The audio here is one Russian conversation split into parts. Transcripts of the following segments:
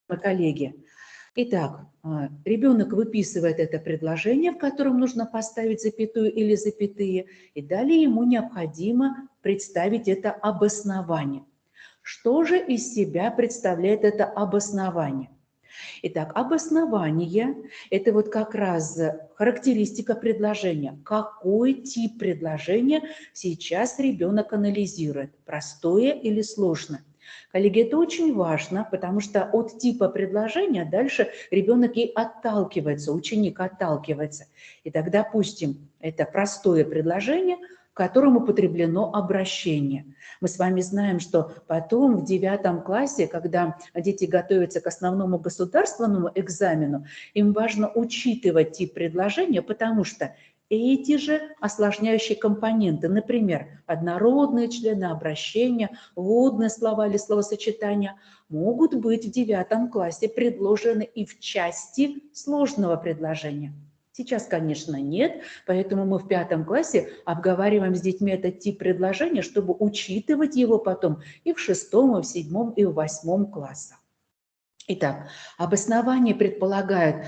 коллеги. Итак, ребенок выписывает это предложение, в котором нужно поставить запятую или запятые, и далее ему необходимо представить это обоснование. Что же из себя представляет это обоснование? Итак, обоснование – это вот как раз характеристика предложения. Какой тип предложения сейчас ребенок анализирует? Простое или сложное? Коллеги, это очень важно, потому что от типа предложения дальше ребенок и отталкивается, ученик отталкивается. Итак, допустим, это простое предложение, в котором употреблено обращение. Мы с вами знаем, что потом в 9 классе, когда дети готовятся к основному государственному экзамену, им важно учитывать тип предложения, потому что эти же осложняющие компоненты, например, однородные члены обращения, вводные слова или словосочетания, могут быть в 9 классе предложены и в части сложного предложения. Сейчас, конечно, нет, поэтому мы в 5 классе обговариваем с детьми этот тип предложения, чтобы учитывать его потом и в 6, и в 7, и в 8 классах. Итак, обоснование предполагает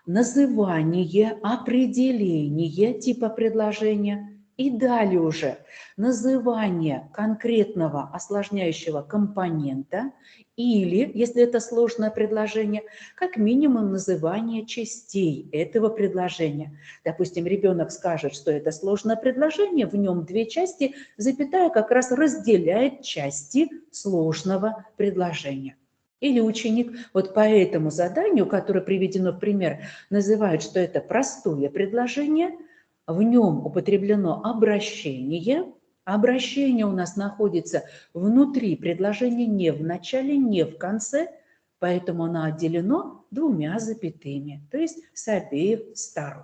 называние, определение типа предложения и далее уже называние конкретного осложняющего компонента или, если это сложное предложение, как минимум называние частей этого предложения. Допустим, ребенок скажет, что это сложное предложение, в нем 2 части, запятая как раз разделяет части сложного предложения. Или ученик вот по этому заданию, которое приведено в пример, называет, что это простое предложение, в нем употреблено обращение. Обращение у нас находится внутри предложения, не в начале, не в конце, поэтому оно отделено 2 запятыми, то есть с обеих сторон.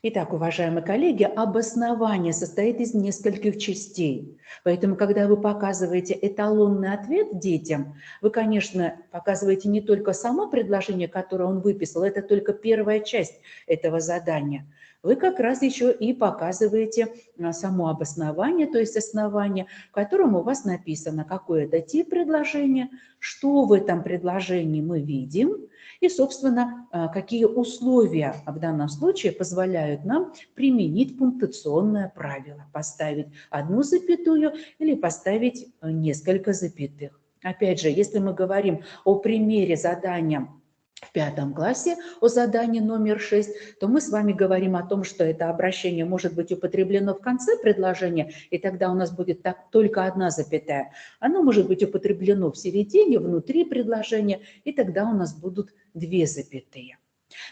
Итак, уважаемые коллеги, обоснование состоит из нескольких частей. Поэтому, когда вы показываете эталонный ответ детям, вы, конечно, показываете не только само предложение, которое он выписал, это только первая часть этого задания. Вы как раз еще и показываете само обоснование, то есть основание, в котором у вас написано, какой это тип предложения, что в этом предложении мы видим, и, собственно, какие условия в данном случае позволяют нам применить пунктуационное правило, поставить 1 запятую или поставить несколько запятых. Опять же, если мы говорим о примере задания в 5 классе, о задании номер 6, то мы с вами говорим о том, что это обращение может быть употреблено в конце предложения, и тогда у нас будет только 1 запятая. Оно может быть употреблено в середине, внутри предложения, и тогда у нас будут 2 запятые.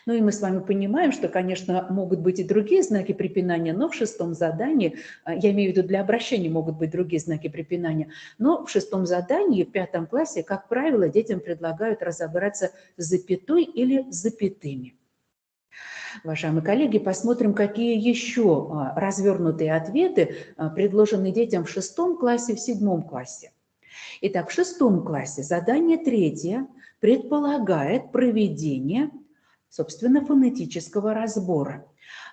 Ну и мы с вами понимаем, что, конечно, могут быть и другие знаки препинания, но в 6 задании, я имею в виду для обращения могут быть другие знаки препинания, но в 6 задании, в 5 классе, как правило, детям предлагают разобраться с запятой или запятыми. Уважаемые коллеги, посмотрим, какие еще развернутые ответы предложены детям в 6 классе, в 7 классе. Итак, в 6 классе задание 3 предполагает проведение, собственно, фонетического разбора,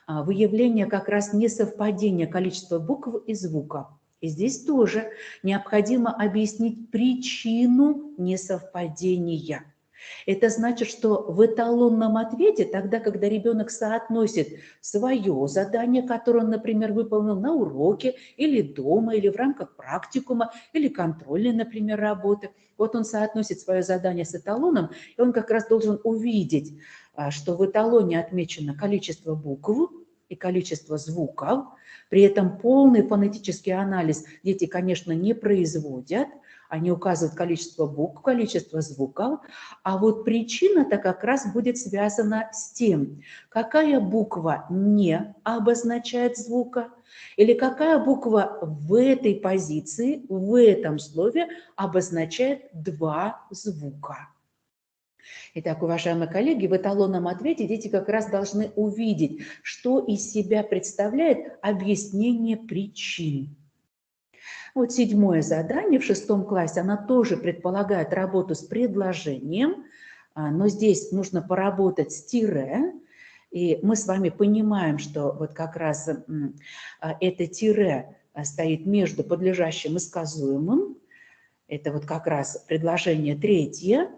выявление как раз несовпадения количества букв и звуков. И здесь тоже необходимо объяснить причину несовпадения. Это значит, что в эталонном ответе, тогда, когда ребенок соотносит свое задание, которое он, например, выполнил на уроке или дома, или в рамках практикума, или контрольной, например, работы, вот он соотносит свое задание с эталоном, и он как раз должен увидеть, что в эталоне отмечено количество букв и количество звуков, при этом полный фонетический анализ дети, конечно, не производят, они указывают количество букв, количество звуков, а вот причина-то как раз будет связана с тем, какая буква не обозначает звука, или какая буква в этой позиции, в этом слове обозначает 2 звука. Итак, уважаемые коллеги, в эталонном ответе дети как раз должны увидеть, что из себя представляет объяснение причин. Вот 7 задание в 6 классе, она тоже предполагает работу с предложением, но здесь нужно поработать с тире, и мы с вами понимаем, что вот как раз это тире стоит между подлежащим и сказуемым, это вот как раз предложение 3,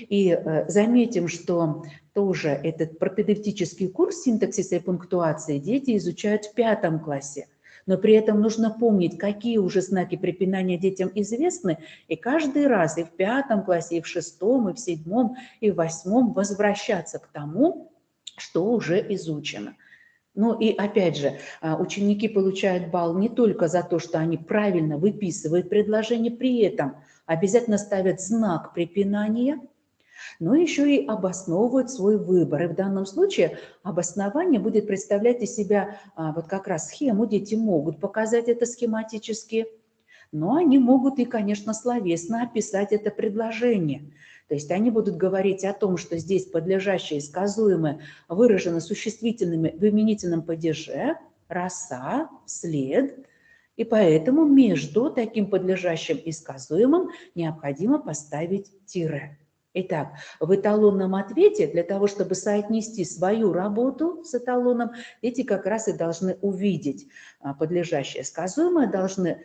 И заметим, что тоже этот пропедевтический курс синтаксиса и пунктуации дети изучают в 5 классе. Но при этом нужно помнить, какие уже знаки препинания детям известны, и каждый раз и в 5 классе, и в 6, и в 7, и в 8 возвращаться к тому, что уже изучено. Ну и опять же, ученики получают балл не только за то, что они правильно выписывают предложение, при этом обязательно ставят знак препинания, но еще и обосновывают свой выбор. И в данном случае обоснование будет представлять из себя вот как раз схему. Дети могут показать это схематически, но они могут и, конечно, словесно описать это предложение. То есть они будут говорить о том, что здесь подлежащее и сказуемое выражено существительными в именительном падеже, роса, вслед, и поэтому между таким подлежащим и сказуемым необходимо поставить тире. Итак, в эталонном ответе для того, чтобы соотнести свою работу с эталоном, эти как раз и должны увидеть подлежащее сказуемое, должны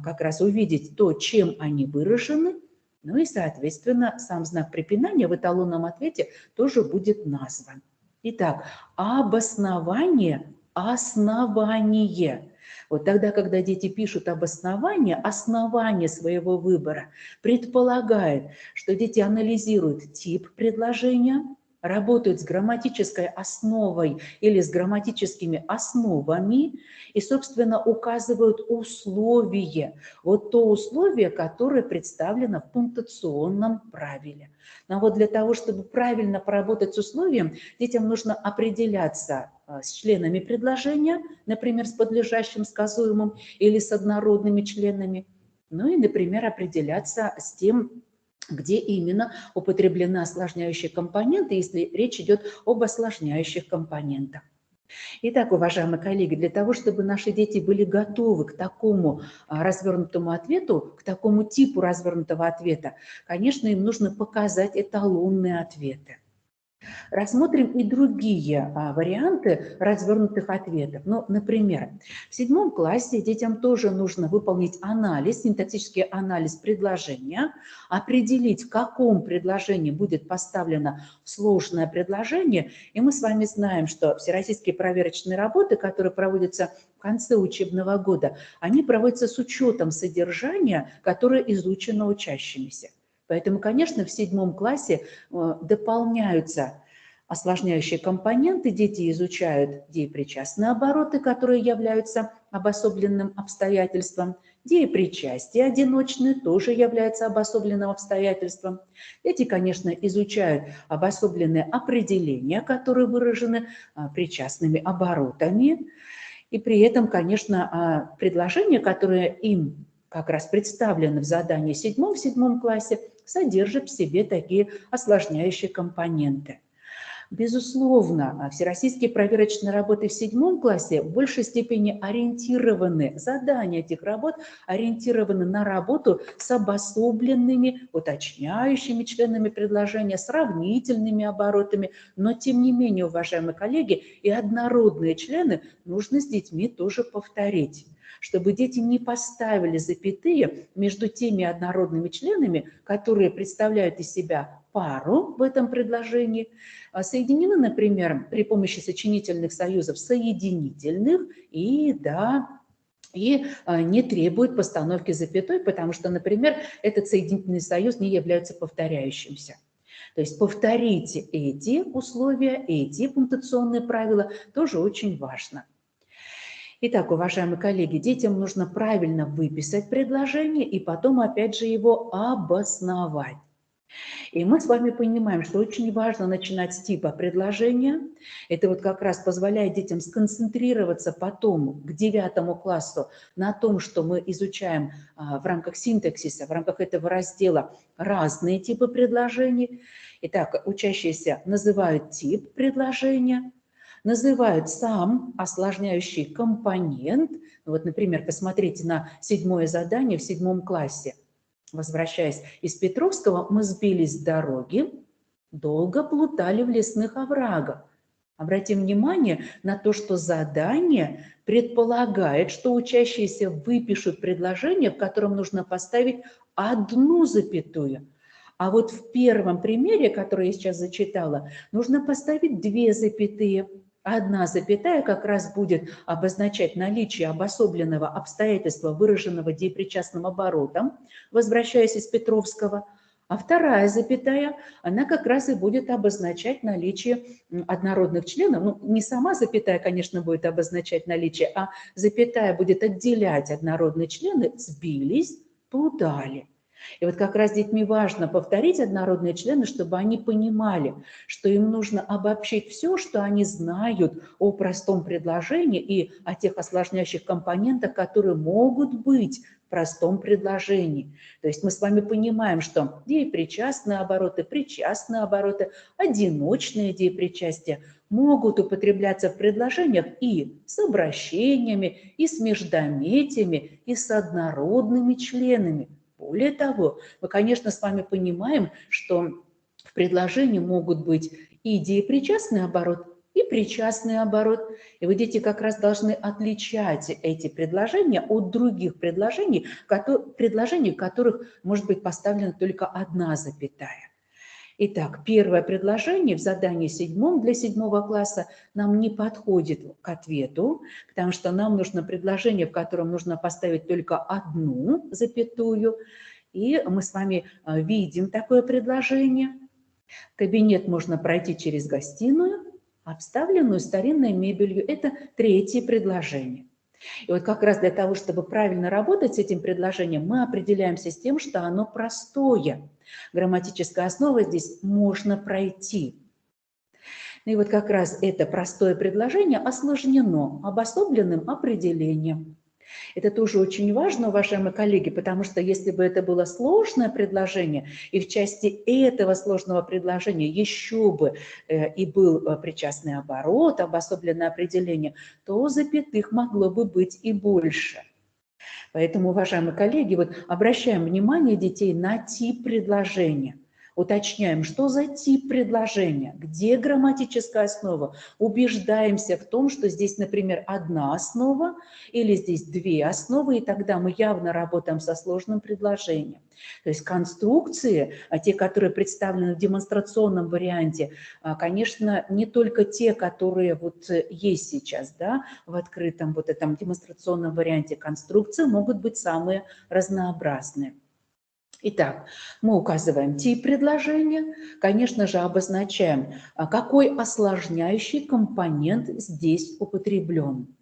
как раз увидеть то, чем они выражены, ну и, соответственно, сам знак препинания в эталонном ответе тоже будет назван. Итак, обоснование, основание. Вот тогда, когда дети пишут обоснование, основание своего выбора предполагает, что дети анализируют тип предложения, работают с грамматической основой или с грамматическими основами и, собственно, указывают условие, вот то условие, которое представлено в пунктуационном правиле. Но вот для того, чтобы правильно поработать с условием, детям нужно определяться с членами предложения, например, с подлежащим, сказуемым или с однородными членами, ну и, например, определяться с тем, где именно употреблена осложняющая компонента, если речь идет об осложняющих компонентах. Итак, уважаемые коллеги, для того, чтобы наши дети были готовы к такому развернутому ответу, к такому типу развернутого ответа, конечно, им нужно показать эталонные ответы. Рассмотрим и другие варианты развернутых ответов. Ну, например, в 7 классе детям тоже нужно выполнить анализ, синтаксический анализ предложения, определить, в каком предложении будет поставлено сложное предложение. И мы с вами знаем, что всероссийские проверочные работы, которые проводятся в конце учебного года, они проводятся с учетом содержания, которое изучено учащимися. Поэтому, конечно, в 7 классе дополняются осложняющие компоненты, дети изучают деепричастные обороты, которые являются обособленным обстоятельством. Деепричастие одиночные тоже являются обособленным обстоятельством. Дети, конечно, изучают обособленные определения, которые выражены причастными оборотами. И при этом, конечно, предложения, которые им как раз представлены в задании в 7 классе, содержат в себе такие осложняющие компоненты. Безусловно, всероссийские проверочные работы в 7 классе в большей степени ориентированы, задания этих работ ориентированы на работу с обособленными, уточняющими членами предложения, сравнительными оборотами, но тем не менее, уважаемые коллеги, и однородные члены нужно с детьми тоже повторить, чтобы дети не поставили запятые между теми однородными членами, которые представляют из себя пару в этом предложении, соединены, например, при помощи сочинительных союзов соединительных и, не требует постановки запятой, потому что, например, этот соединительный союз не является повторяющимся. То есть повторить эти условия, эти пунктуационные правила тоже очень важно. Итак, уважаемые коллеги, детям нужно правильно выписать предложение и потом опять же его обосновать. И мы с вами понимаем, что очень важно начинать с типа предложения. Это вот как раз позволяет детям сконцентрироваться потом к 9 классу на том, что мы изучаем в рамках синтаксиса, в рамках этого раздела разные типы предложений. Итак, учащиеся называют тип предложения, называют сам осложняющий компонент. Вот, например, посмотрите на 7 задание в 7 классе. Возвращаясь из Петровского, мы сбились с дороги, долго плутали в лесных оврагах. Обратим внимание на то, что задание предполагает, что учащиеся выпишут предложение, в котором нужно поставить одну запятую. А вот в первом примере, который я сейчас зачитала, нужно поставить 2 запятые. Одна запятая как раз будет обозначать наличие обособленного обстоятельства, выраженного деепричастным оборотом, возвращаясь из Петровского, а вторая запятая, она как раз и будет обозначать наличие однородных членов. Ну, не сама запятая, конечно, будет обозначать наличие, а запятая будет отделять однородные члены, сбились, поудали. И вот как раз с детьми важно повторить однородные члены, чтобы они понимали, что им нужно обобщить все, что они знают о простом предложении и о тех осложняющих компонентах, которые могут быть в простом предложении. То есть мы с вами понимаем, что деепричастные обороты, причастные обороты, одиночные деепричастия могут употребляться в предложениях и с обращениями, и с междометиями, и с однородными членами. Более того, мы, конечно, с вами понимаем, что в предложении могут быть и деепричастный оборот, и причастный оборот. И вы, дети, как раз должны отличать эти предложения от других предложений, в которых может быть поставлена только одна запятая. Итак, первое предложение в задании 7 для 7 класса нам не подходит к ответу, потому что нам нужно предложение, в котором нужно поставить только одну запятую. И мы с вами видим такое предложение. Кабинет можно пройти через гостиную, обставленную старинной мебелью. Это третье предложение. И вот как раз для того, чтобы правильно работать с этим предложением, мы определяемся с тем, что оно простое. Грамматическая основа здесь можно пройти. И вот как раз это простое предложение осложнено обособленным определением. Это тоже очень важно, уважаемые коллеги, потому что если бы это было сложное предложение, и в части этого сложного предложения еще бы и был причастный оборот, обособленное определение, то запятых могло бы быть и больше. Поэтому, уважаемые коллеги, вот обращаем внимание детей на тип предложения. Уточняем, что за тип предложения, где грамматическая основа. Убеждаемся в том, что здесь, например, одна основа или здесь 2 основы, и тогда мы явно работаем со сложным предложением. То есть конструкции, те, которые представлены в демонстрационном варианте, конечно, не только те, которые вот есть сейчас, да, в открытом вот этом демонстрационном варианте, конструкции могут быть самые разнообразные. Итак, мы указываем тип предложения, конечно же, обозначаем, какой осложняющий компонент здесь употреблен.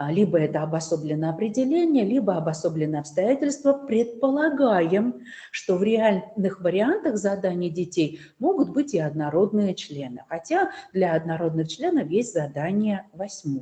Либо это обособленное определение, либо обособленное обстоятельство. Предполагаем, что в реальных вариантах заданий детей могут быть и однородные члены, хотя для однородных членов есть задание 8.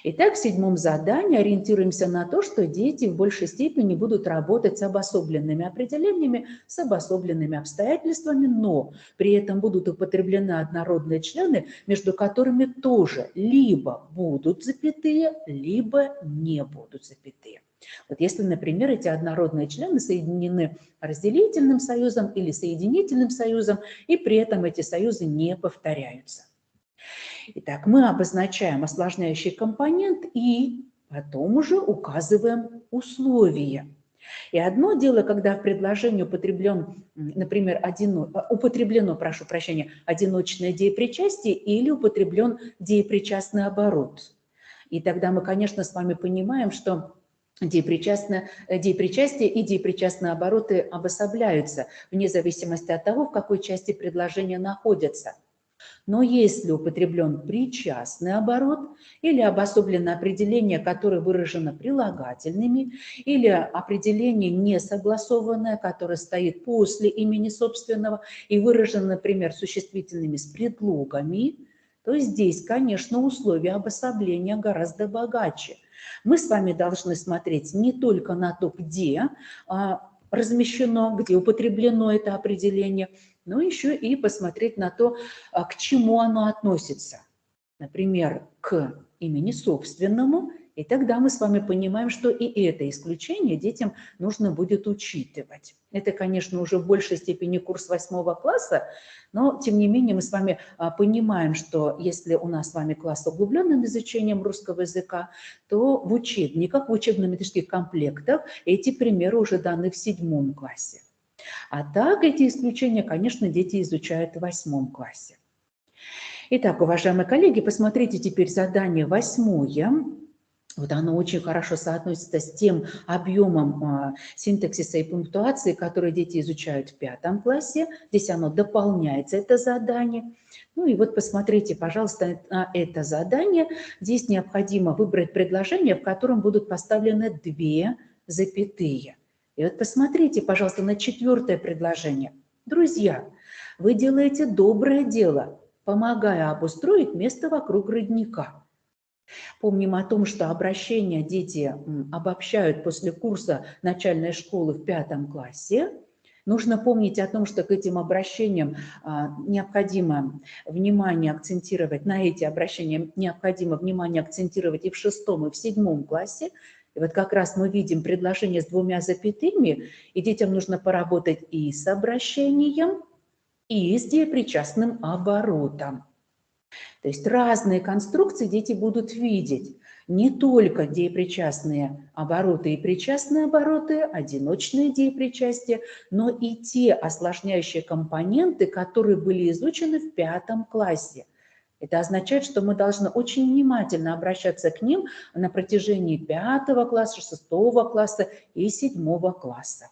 Итак, в 7 задании ориентируемся на то, что дети в большей степени будут работать с обособленными определениями, с обособленными обстоятельствами, но при этом будут употреблены однородные члены, между которыми тоже либо будут запятые, либо не будут запятые. Вот если, например, эти однородные члены соединены разделительным союзом или соединительным союзом, и при этом эти союзы не повторяются. Итак, мы обозначаем осложняющий компонент и потом уже указываем условия. И одно дело, когда в предложении например, одиночное деепричастие или употреблен деепричастный оборот. И тогда мы, конечно, с вами понимаем, что деепричастие и деепричастные обороты обособляются вне зависимости от того, в какой части предложения находятся. Но если употреблен причастный оборот или обособленное определение, которое выражено прилагательными, или определение несогласованное, которое стоит после имени собственного и выражено, например, существительными с предлогами, то здесь, конечно, условия обособления гораздо богаче. Мы с вами должны смотреть не только на то, где размещено, где употреблено это определение, но еще и посмотреть на то, к чему оно относится. Например, к имени собственному, и тогда мы с вами понимаем, что и это исключение детям нужно будет учитывать. Это, конечно, уже в большей степени курс 8 класса, но, тем не менее, мы с вами понимаем, что если у нас с вами класс с углубленным изучением русского языка, то в учебниках, в учебно-методических комплектах эти примеры уже даны в 7 классе. А так эти исключения, конечно, дети изучают в 8 классе. Итак, уважаемые коллеги, посмотрите теперь задание 8. Вот оно очень хорошо соотносится с тем объемом синтаксиса и пунктуации, которые дети изучают в 5 классе. Здесь оно дополняется, это задание. Ну и вот посмотрите, пожалуйста, на это задание. Здесь необходимо выбрать предложение, в котором будут поставлены 2 запятые. И вот посмотрите, пожалуйста, на 4 предложение. Друзья, вы делаете доброе дело, помогая обустроить место вокруг родника. Помним о том, что обращения дети обобщают после курса начальной школы в 5 классе. Нужно помнить о том, что к этим обращениям необходимо внимание акцентировать, на эти обращения необходимо внимание акцентировать и в 6, и в 7 классе. И вот как раз мы видим предложение с 2 запятыми, и детям нужно поработать и с обращением, и с депричастным оборотом. То есть разные конструкции дети будут видеть. Не только деепричастные обороты и причастные обороты, одиночные деепричастия, но и те осложняющие компоненты, которые были изучены в 5 классе. Это означает, что мы должны очень внимательно обращаться к ним на протяжении 5 класса, 6 класса и 7 класса.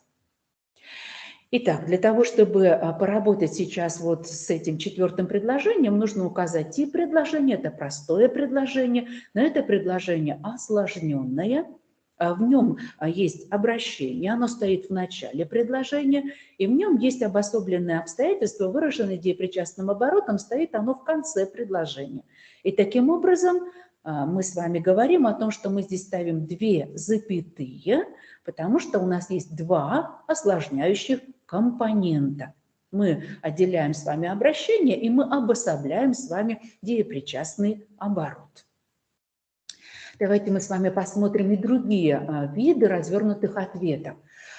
Итак, для того, чтобы поработать сейчас вот с этим 4 предложением, нужно указать тип предложения. Это простое предложение, но это предложение осложненное. В нем есть обращение, оно стоит в начале предложения, и в нем есть обособленные обстоятельства, выраженные депричастным оборотом, стоит оно в конце предложения. И таким образом мы с вами говорим о том, что мы здесь ставим 2 запятые, потому что у нас есть 2 осложняющих компонента. Мы отделяем с вами обращение, и мы обособляем с вами деепричастный оборот. Давайте мы с вами посмотрим и другие виды развернутых ответов.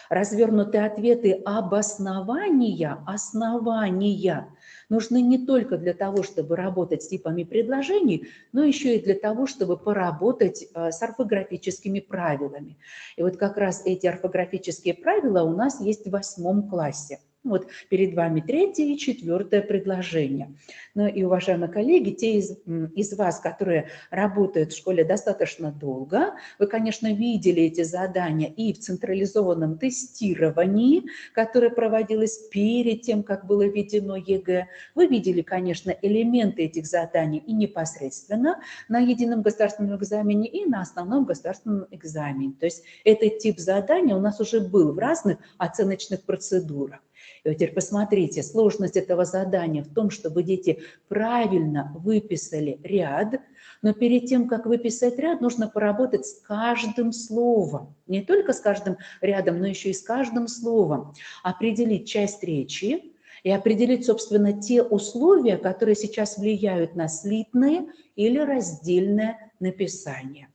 Развернутые ответы обоснования, основания нужны не только для того, чтобы работать с типами предложений, но еще и для того, чтобы поработать с орфографическими правилами. И вот как раз эти орфографические правила у нас есть в 8 классе. Вот перед вами 3 и 4 предложение. Ну и, уважаемые коллеги, те из вас, которые работают в школе достаточно долго, вы, конечно, видели эти задания и в централизованном тестировании, которое проводилось перед тем, как было введено ЕГЭ. Вы видели, конечно, элементы этих заданий и непосредственно на едином государственном экзамене, и на основном государственном экзамене. То есть этот тип задания у нас уже был в разных оценочных процедурах. И вот теперь посмотрите, сложность этого задания в том, чтобы дети правильно выписали ряд, но перед тем, как выписать ряд, нужно поработать с каждым словом. Не только с каждым рядом, но еще и с каждым словом. Определить часть речи и определить, собственно, те условия, которые сейчас влияют на слитное или раздельное написание.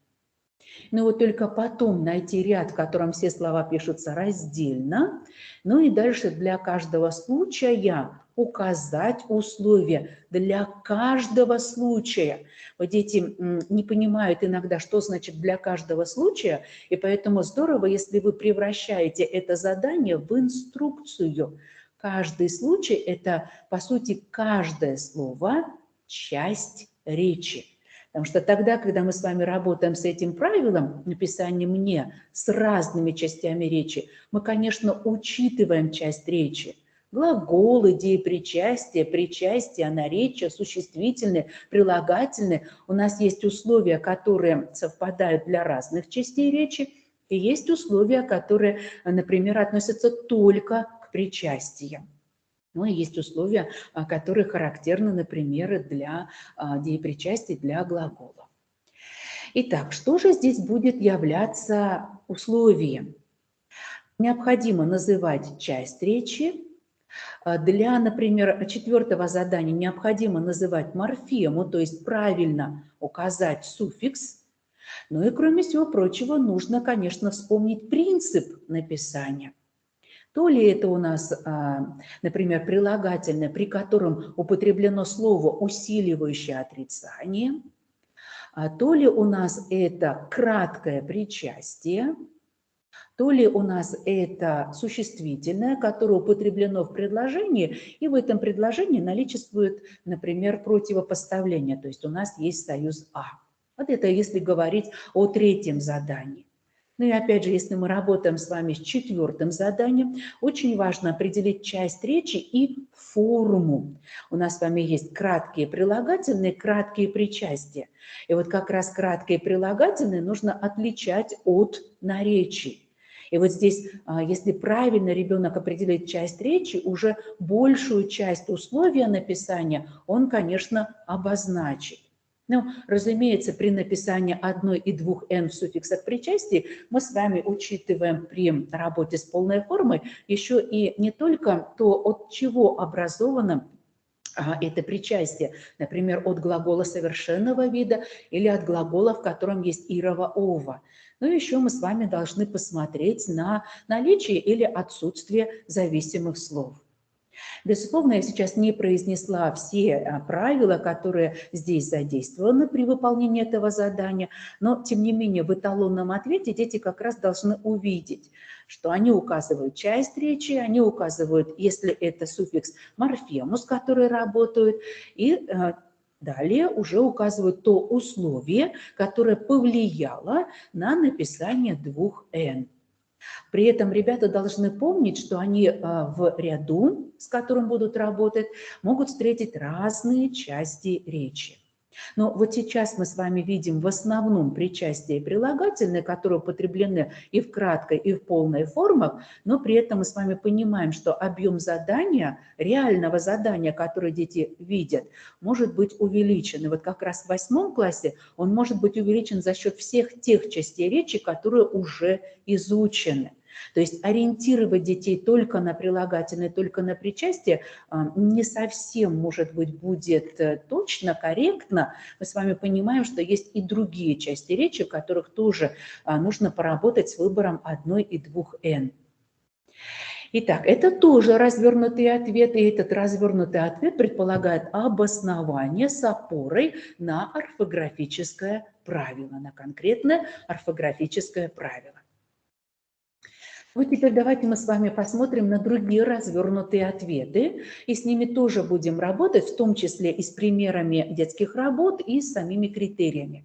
Но вот только потом найти ряд, в котором все слова пишутся раздельно, ну и дальше для каждого случая указать условия для каждого случая. Вот дети не понимают иногда, что значит для каждого случая, и поэтому здорово, если вы превращаете это задание в инструкцию. Каждый случай – это, по сути, каждое слово, часть речи. Потому что тогда, когда мы с вами работаем с этим правилом написания «мне» с разными частями речи, мы, конечно, учитываем часть речи. Глаголы, деепричастие, причастие, наречия, существительные, прилагательные. У нас есть условия, которые совпадают для разных частей речи, и есть условия, которые, например, относятся только к причастиям. Ну и есть условия, которые характерны, например, для деепричастий, для глагола. Итак, что же здесь будет являться условием? Необходимо называть часть речи. Для, например, 4 задания необходимо называть морфему, то есть правильно указать суффикс. Ну и, кроме всего прочего, нужно, конечно, вспомнить принцип написания. То ли это у нас, например, прилагательное, при котором употреблено слово, усиливающее отрицание, то ли у нас это краткое причастие, то ли у нас это существительное, которое употреблено в предложении, и в этом предложении наличествует, например, противопоставление, то есть у нас есть союз «а». Вот это если говорить о третьем задании. Ну и опять же, если мы работаем с вами с четвертым заданием, очень важно определить часть речи и форму. У нас с вами есть краткие прилагательные, краткие причастия. И вот как раз краткие прилагательные нужно отличать от наречий. И вот здесь, если правильно ребенок определит часть речи, уже большую часть условия написания он, конечно, обозначит. Ну, разумеется, при написании одной и двух «н» в суффиксах причастий мы с вами учитываем при работе с полной формой еще и не только то, от чего образовано это причастие, например, от глагола совершенного вида или от глагола, в котором есть ирово ова. Но еще мы с вами должны посмотреть на наличие или отсутствие зависимых слов. Безусловно, я сейчас не произнесла все правила, которые здесь задействованы при выполнении этого задания, но, тем не менее, в эталонном ответе дети как раз должны увидеть, что они указывают часть речи, они указывают, если это суффикс, морфему, с которой работают, и далее уже указывают то условие, которое повлияло на написание двух «н». При этом ребята должны помнить, что они в ряду, с которым будут работать, могут встретить разные части речи. Но вот сейчас мы с вами видим в основном причастие и прилагательные, которые употреблены и в краткой, и в полной формах, но при этом мы с вами понимаем, что объем задания, реального задания, которое дети видят, может быть увеличен. И вот как раз в 8 классе он может быть увеличен за счет всех тех частей речи, которые уже изучены. То есть ориентировать детей только на прилагательные, только на причастие не совсем, может быть, будет точно, корректно. Мы с вами понимаем, что есть и другие части речи, в которых тоже нужно поработать с выбором одной и двух «н». Итак, это тоже развернутый ответ, и этот развернутый ответ предполагает обоснование с опорой на орфографическое правило, на конкретное орфографическое правило. Вот теперь давайте мы с вами посмотрим на другие развернутые ответы, и с ними тоже будем работать, в том числе и с примерами детских работ, и с самими критериями.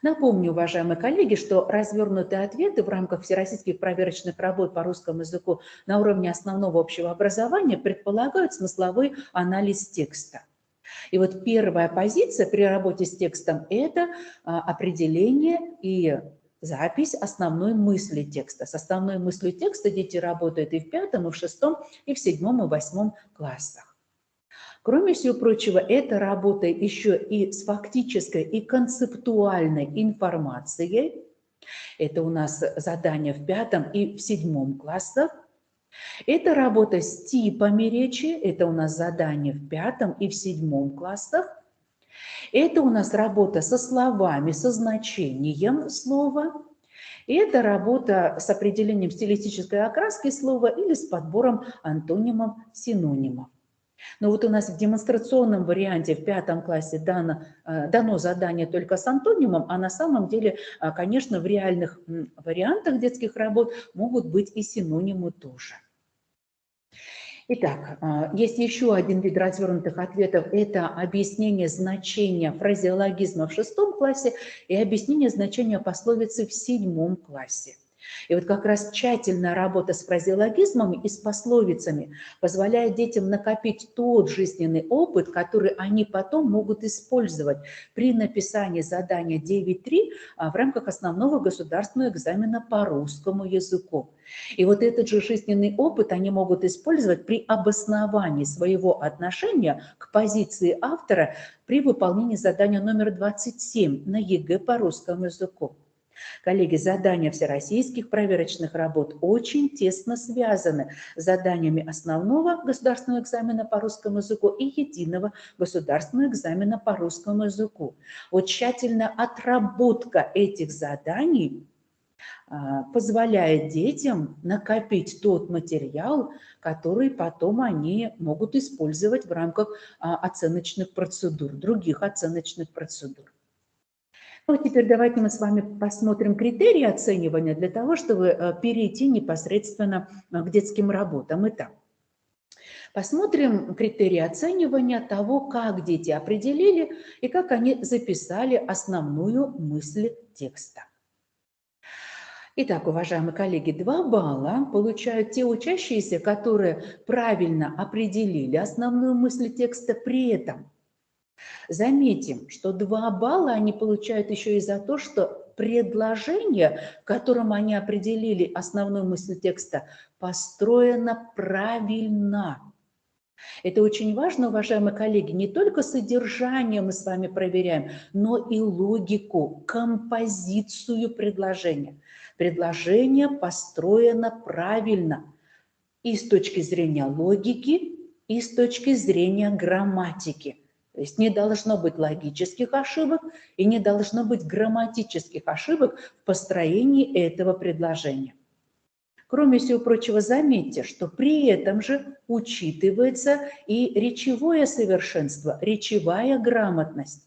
Напомню, уважаемые коллеги, что развернутые ответы в рамках всероссийских проверочных работ по русскому языку на уровне основного общего образования предполагают смысловой анализ текста. И вот первая позиция при работе с текстом – это определение и запись основной мысли текста. С основной мыслью текста дети работают и в 5, и в 6, и в 7, и в 8 классах. Кроме всего прочего, это работа еще и с фактической и концептуальной информацией. Это у нас задание в 5 и в 7 классах. Это работа с типами речи. Это у нас задание в 5 и в 7 классах. Это у нас работа со словами, со значением слова. И это работа с определением стилистической окраски слова или с подбором антонимов, синонимов. Но вот у нас в демонстрационном варианте в 5 классе дано задание только с антонимом, а на самом деле, конечно, в реальных вариантах детских работ могут быть и синонимы тоже. Итак, есть еще один вид развернутых ответов. Это объяснение значения фразеологизма в 6 классе и объяснение значения пословицы в 7 классе. И вот как раз тщательная работа с фразеологизмами и с пословицами позволяет детям накопить тот жизненный опыт, который они потом могут использовать при написании задания 9.3 в рамках основного государственного экзамена по русскому языку. И вот этот же жизненный опыт они могут использовать при обосновании своего отношения к позиции автора при выполнении задания номер 27 на ЕГЭ по русскому языку. Коллеги, задания всероссийских проверочных работ очень тесно связаны с заданиями основного государственного экзамена по русскому языку и единого государственного экзамена по русскому языку. Вот тщательная отработка этих заданий позволяет детям накопить тот материал, который потом они могут использовать в рамках оценочных процедур, других оценочных процедур. Ну, теперь давайте мы с вами посмотрим критерии оценивания для того, чтобы перейти непосредственно к детским работам. Итак, посмотрим критерии оценивания того, как дети определили и как они записали основную мысль текста. Итак, уважаемые коллеги, 2 балла получают те учащиеся, которые правильно определили основную мысль текста. При этом заметим, что 2 балла они получают еще и за то, что предложение, в котором они определили основную мысль текста, построено правильно. Это очень важно, уважаемые коллеги. Не только содержание мы с вами проверяем, но и логику, композицию предложения. Предложение построено правильно и с точки зрения логики, и с точки зрения грамматики. То есть не должно быть логических ошибок и не должно быть грамматических ошибок в построении этого предложения. Кроме всего прочего, заметьте, что при этом же учитывается и речевое совершенство, речевая грамотность.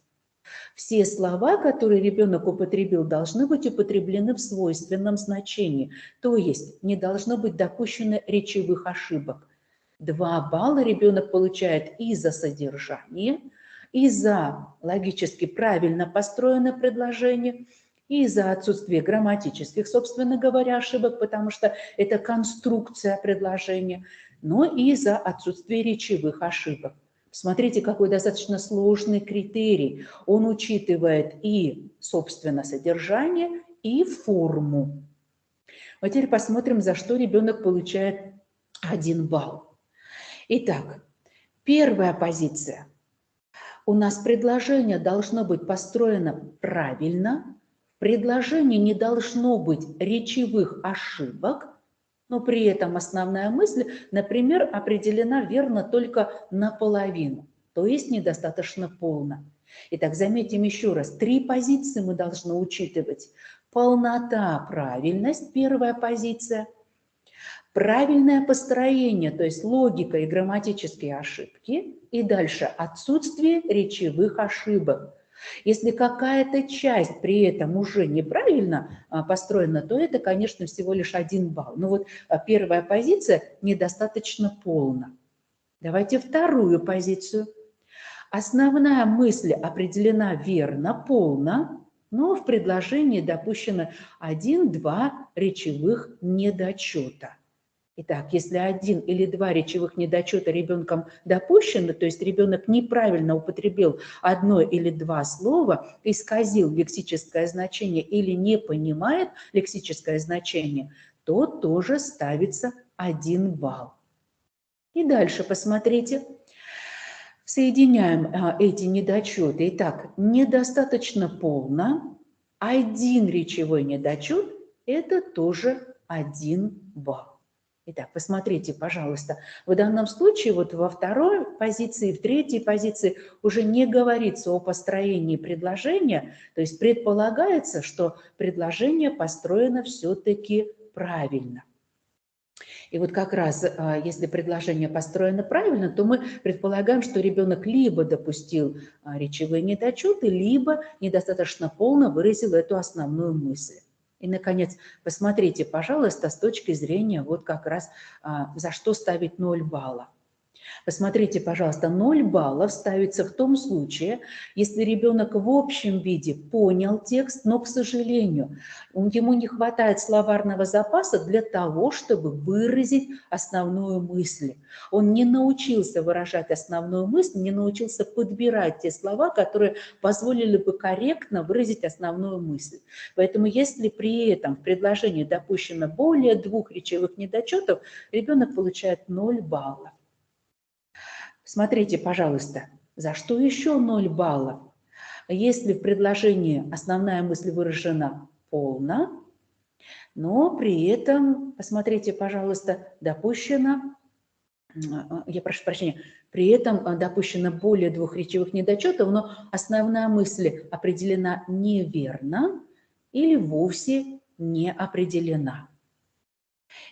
Все слова, которые ребенок употребил, должны быть употреблены в свойственном значении, то есть не должно быть допущено речевых ошибок. 2 балла ребенок получает и за содержание, и за логически правильно построенное предложение, и за отсутствие грамматических, собственно говоря, ошибок, потому что это конструкция предложения, но и за отсутствие речевых ошибок. Смотрите, какой достаточно сложный критерий. Он учитывает и, собственно, содержание, и форму. А теперь посмотрим, за что ребенок получает 1 балл. Итак, первая позиция. У нас предложение должно быть построено правильно, в предложении не должно быть речевых ошибок, но при этом основная мысль, например, определена верно только наполовину, то есть недостаточно полно. Итак, заметим еще раз, 3 позиции мы должны учитывать. Полнота, правильность, первая позиция. Правильное построение, то есть логика и грамматические ошибки. И дальше отсутствие речевых ошибок. Если какая-то часть при этом уже неправильно построена, то это, конечно, всего лишь 1 балл. Но вот первая позиция недостаточно полна. Давайте вторую позицию. Основная мысль определена верно, полно, но в предложении допущено 1-2 речевых недочета. Итак, если 1 или 2 речевых недочета ребенком допущены, то есть ребенок неправильно употребил 1 или 2 слова, исказил лексическое значение или не понимает лексическое значение, то тоже ставится 1 балл. И дальше посмотрите. Соединяем эти недочеты. Итак, недостаточно полно. 1 речевой недочет – это тоже 1 балл. Итак, посмотрите, пожалуйста, в данном случае вот во второй позиции, в третьей позиции уже не говорится о построении предложения, то есть предполагается, что предложение построено все-таки правильно. И вот как раз, если предложение построено правильно, то мы предполагаем, что ребенок либо допустил речевые недочеты, либо недостаточно полно выразил эту основную мысль. И, наконец, посмотрите, пожалуйста, с точки зрения вот как раз за что ставить 0 балла. Посмотрите, пожалуйста, 0 баллов ставится в том случае, если ребенок в общем виде понял текст, но, к сожалению, ему не хватает словарного запаса для того, чтобы выразить основную мысль. Он не научился выражать основную мысль, не научился подбирать те слова, которые позволили бы корректно выразить основную мысль. Поэтому если при этом в предложении допущено более 2 речевых недочетов, ребенок получает 0 баллов. Смотрите, пожалуйста, за что еще 0 баллов? Если в предложении основная мысль выражена полно, но при этом, посмотрите, пожалуйста, допущено, я прошу прощения, при этом допущено более 2 речевых недочетов, но основная мысль определена неверно или вовсе не определена.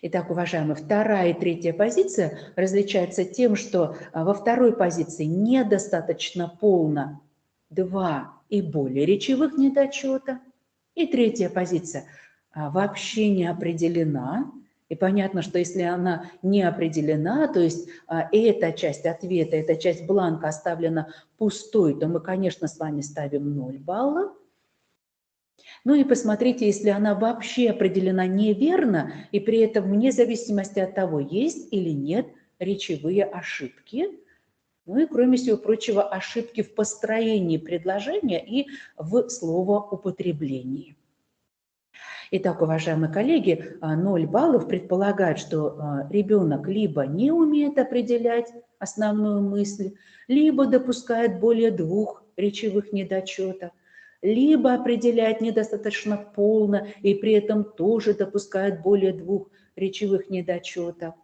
Итак, уважаемые, вторая и третья позиция различаются тем, что во второй позиции недостаточно полно 2 и более речевых недочета. И третья позиция вообще не определена. И понятно, что если она не определена, то есть эта часть ответа, эта часть бланка оставлена пустой, то мы, конечно, с вами ставим 0 баллов. Ну и посмотрите, если она вообще определена неверно, и при этом вне зависимости от того, есть или нет речевые ошибки, ну и, кроме всего прочего, ошибки в построении предложения и в словоупотреблении. Итак, уважаемые коллеги, 0 баллов предполагает, что ребенок либо не умеет определять основную мысль, либо допускает более 2 речевых недочетов, либо определяет недостаточно полно и при этом тоже допускает более 2 речевых недочетов,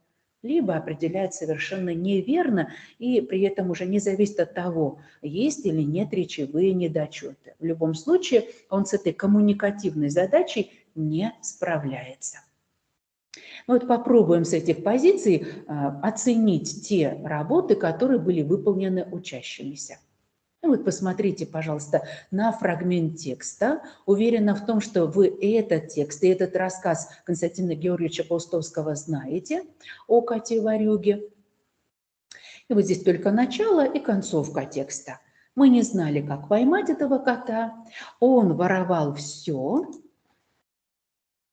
либо определяет совершенно неверно и при этом уже не зависит от того, есть или нет речевые недочеты. В любом случае он с этой коммуникативной задачей не справляется. Вот попробуем с этих позиций оценить те работы, которые были выполнены учащимися. Вот посмотрите, пожалуйста, на фрагмент текста. Уверена в том, что вы этот текст и этот рассказ Константина Георгиевича Паустовского знаете о коте-ворюге. И вот здесь только начало и концовка текста. Мы не знали, как поймать этого кота. Он воровал все: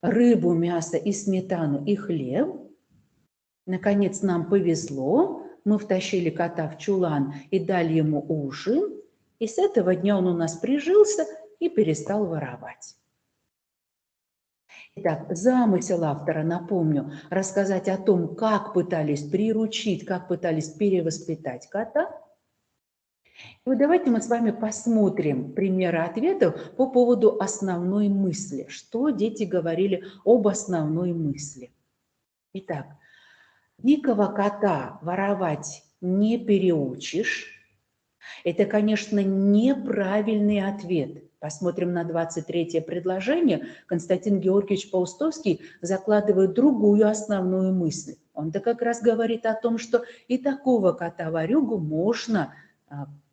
рыбу, мясо и сметану, и хлеб. Наконец нам повезло. Мы втащили кота в чулан и дали ему ужин. И с этого дня он у нас прижился и перестал воровать. Итак, замысел автора, напомню, рассказать о том, как пытались приручить, как пытались перевоспитать кота. И вот давайте мы с вами посмотрим примеры ответов по поводу основной мысли. Что дети говорили об основной мысли. Итак, дикого кота воровать не переучишь. Это, конечно, неправильный ответ. Посмотрим на 23-е предложение. Константин Георгиевич Паустовский закладывает другую основную мысль. Он-то как раз говорит о том, что и такого кота-ворюгу можно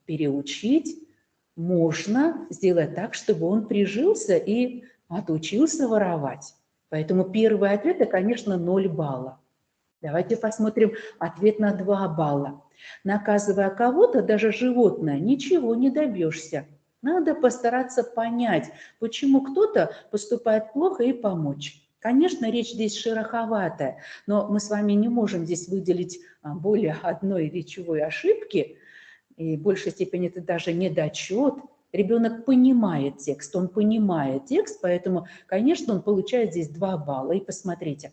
переучить, можно сделать так, чтобы он прижился и отучился воровать. Поэтому первый ответ – это, конечно, 0 баллов. Давайте посмотрим ответ на 2 балла. Наказывая кого-то, даже животное, ничего не добьешься. Надо постараться понять, почему кто-то поступает плохо, и помочь. Конечно, речь здесь шероховатая, но мы с вами не можем здесь выделить более одной речевой ошибки, и в большей степени это даже недочет. Ребенок понимает текст, поэтому, конечно, он получает здесь 2 балла. И посмотрите,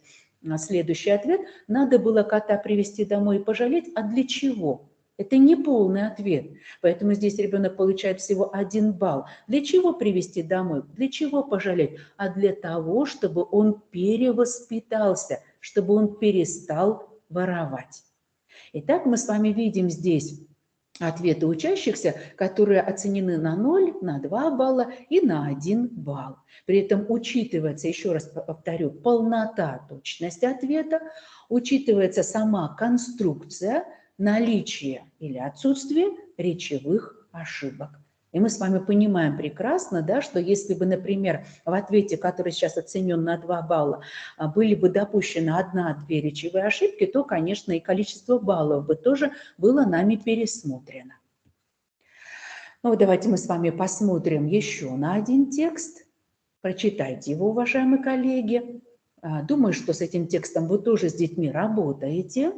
следующий ответ. Надо было кота привезти домой и пожалеть. А для чего? Это не полный ответ. Поэтому здесь ребенок получает всего 1 балл. Для чего привезти домой? Для чего пожалеть? А для того, чтобы он перевоспитался, чтобы он перестал воровать. Итак, мы с вами видим здесь ответы учащихся, которые оценены на 0, на 2 балла и на 1 балл. При этом учитывается, еще раз повторю, полнота, точность ответа, учитывается сама конструкция, наличие или отсутствие речевых ошибок. И мы с вами понимаем прекрасно, да, что если бы, например, в ответе, который сейчас оценен на 2 балла, были бы допущены 1-2 речевые ошибки, то, конечно, и количество баллов бы тоже было нами пересмотрено. Ну, давайте мы с вами посмотрим еще на один текст. Прочитайте его, уважаемые коллеги. Думаю, что с этим текстом вы тоже с детьми работаете.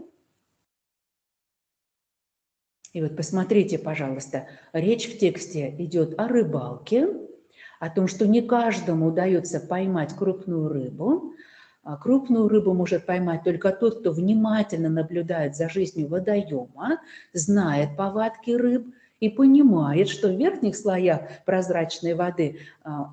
И вот посмотрите, пожалуйста, речь в тексте идет о рыбалке, о том, что не каждому удается поймать крупную рыбу. Крупную рыбу может поймать только тот, кто внимательно наблюдает за жизнью водоема, знает повадки рыб и понимает, что в верхних слоях прозрачной воды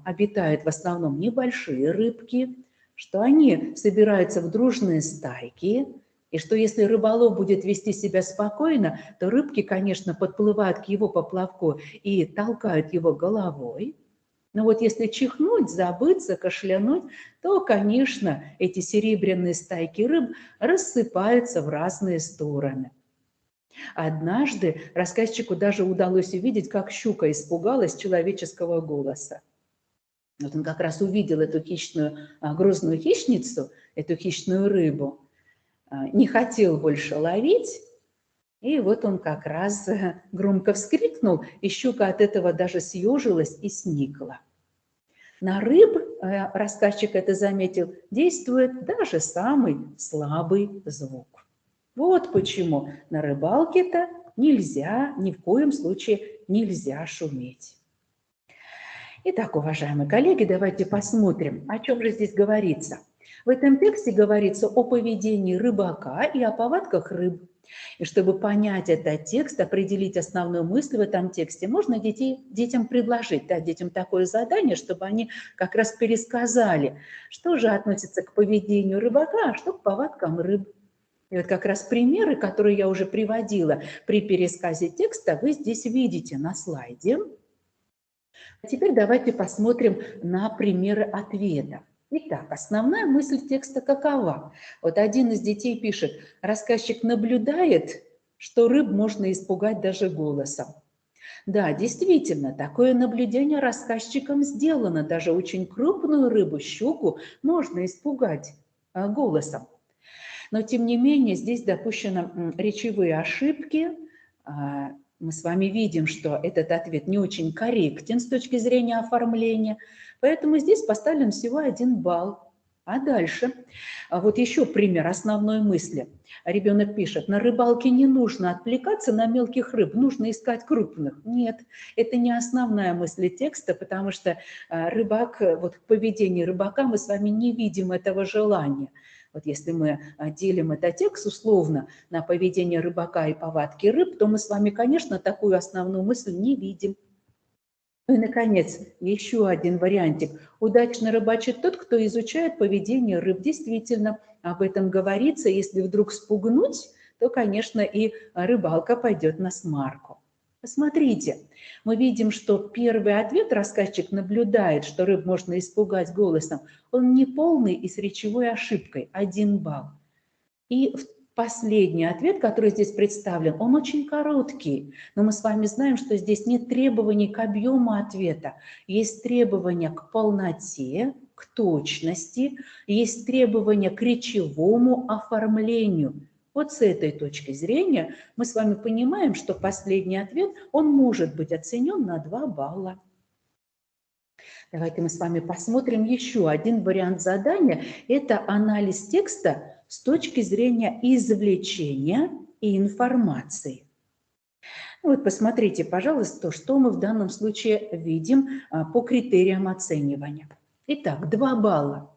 обитают в основном небольшие рыбки, что они собираются в дружные стайки, и что если рыболов будет вести себя спокойно, то рыбки, конечно, подплывают к его поплавку и толкают его головой. Но вот если чихнуть, забыться, кашлянуть, то, конечно, эти серебряные стайки рыб рассыпаются в разные стороны. Однажды рассказчику даже удалось увидеть, как щука испугалась человеческого голоса. Вот он как раз увидел эту хищную, грозную хищницу, эту хищную рыбу, не хотел больше ловить, и вот он как раз громко вскрикнул, и щука от этого даже съежилась и сникла. На рыб, рассказчик это заметил, действует даже самый слабый звук. Вот почему на рыбалке-то нельзя, ни в коем случае нельзя шуметь. Итак, уважаемые коллеги, давайте посмотрим, о чем же здесь говорится. В этом тексте говорится о поведении рыбака и о повадках рыб. И чтобы понять этот текст, определить основную мысль в этом тексте, можно детям предложить, дать детям такое задание, чтобы они как раз пересказали, что же относится к поведению рыбака, а что к повадкам рыб. И вот как раз примеры, которые я уже приводила при пересказе текста, вы здесь видите на слайде. А теперь давайте посмотрим на примеры ответа. Итак, основная мысль текста какова? Вот один из детей пишет: рассказчик наблюдает, что рыб можно испугать даже голосом. Да, действительно, такое наблюдение рассказчиком сделано. Даже очень крупную рыбу, щуку, можно испугать голосом. Но, тем не менее, здесь допущены речевые ошибки. Мы с вами видим, что этот ответ не очень корректен с точки зрения оформления, поэтому здесь поставлен всего 1 балл. А дальше, вот еще пример основной мысли. Ребенок пишет: на рыбалке не нужно отвлекаться на мелких рыб, нужно искать крупных. Нет, это не основная мысль текста, потому что рыбак, вот в поведении рыбака мы с вами не видим этого желания. Вот если мы делим этот текст условно на поведение рыбака и повадки рыб, то мы с вами, конечно, такую основную мысль не видим. Ну и, наконец, еще один вариантик. Удачно рыбачит тот, кто изучает поведение рыб. Действительно, об этом говорится. Если вдруг спугнуть, то, конечно, и рыбалка пойдет на смарку. Посмотрите, мы видим, что первый ответ рассказчик наблюдает, что рыб можно испугать голосом. Он не полный и с речевой ошибкой, 1 балл. И последний ответ, который здесь представлен, он очень короткий, но мы с вами знаем, что здесь нет требований к объему ответа, есть требования к полноте, к точности, есть требования к речевому оформлению. Вот с этой точки зрения мы с вами понимаем, что последний ответ, он может быть оценен на 2 балла. Давайте мы с вами посмотрим еще один вариант задания. Это анализ текста с точки зрения извлечения и информации. Вот посмотрите, пожалуйста, что мы в данном случае видим по критериям оценивания. Итак, 2 балла.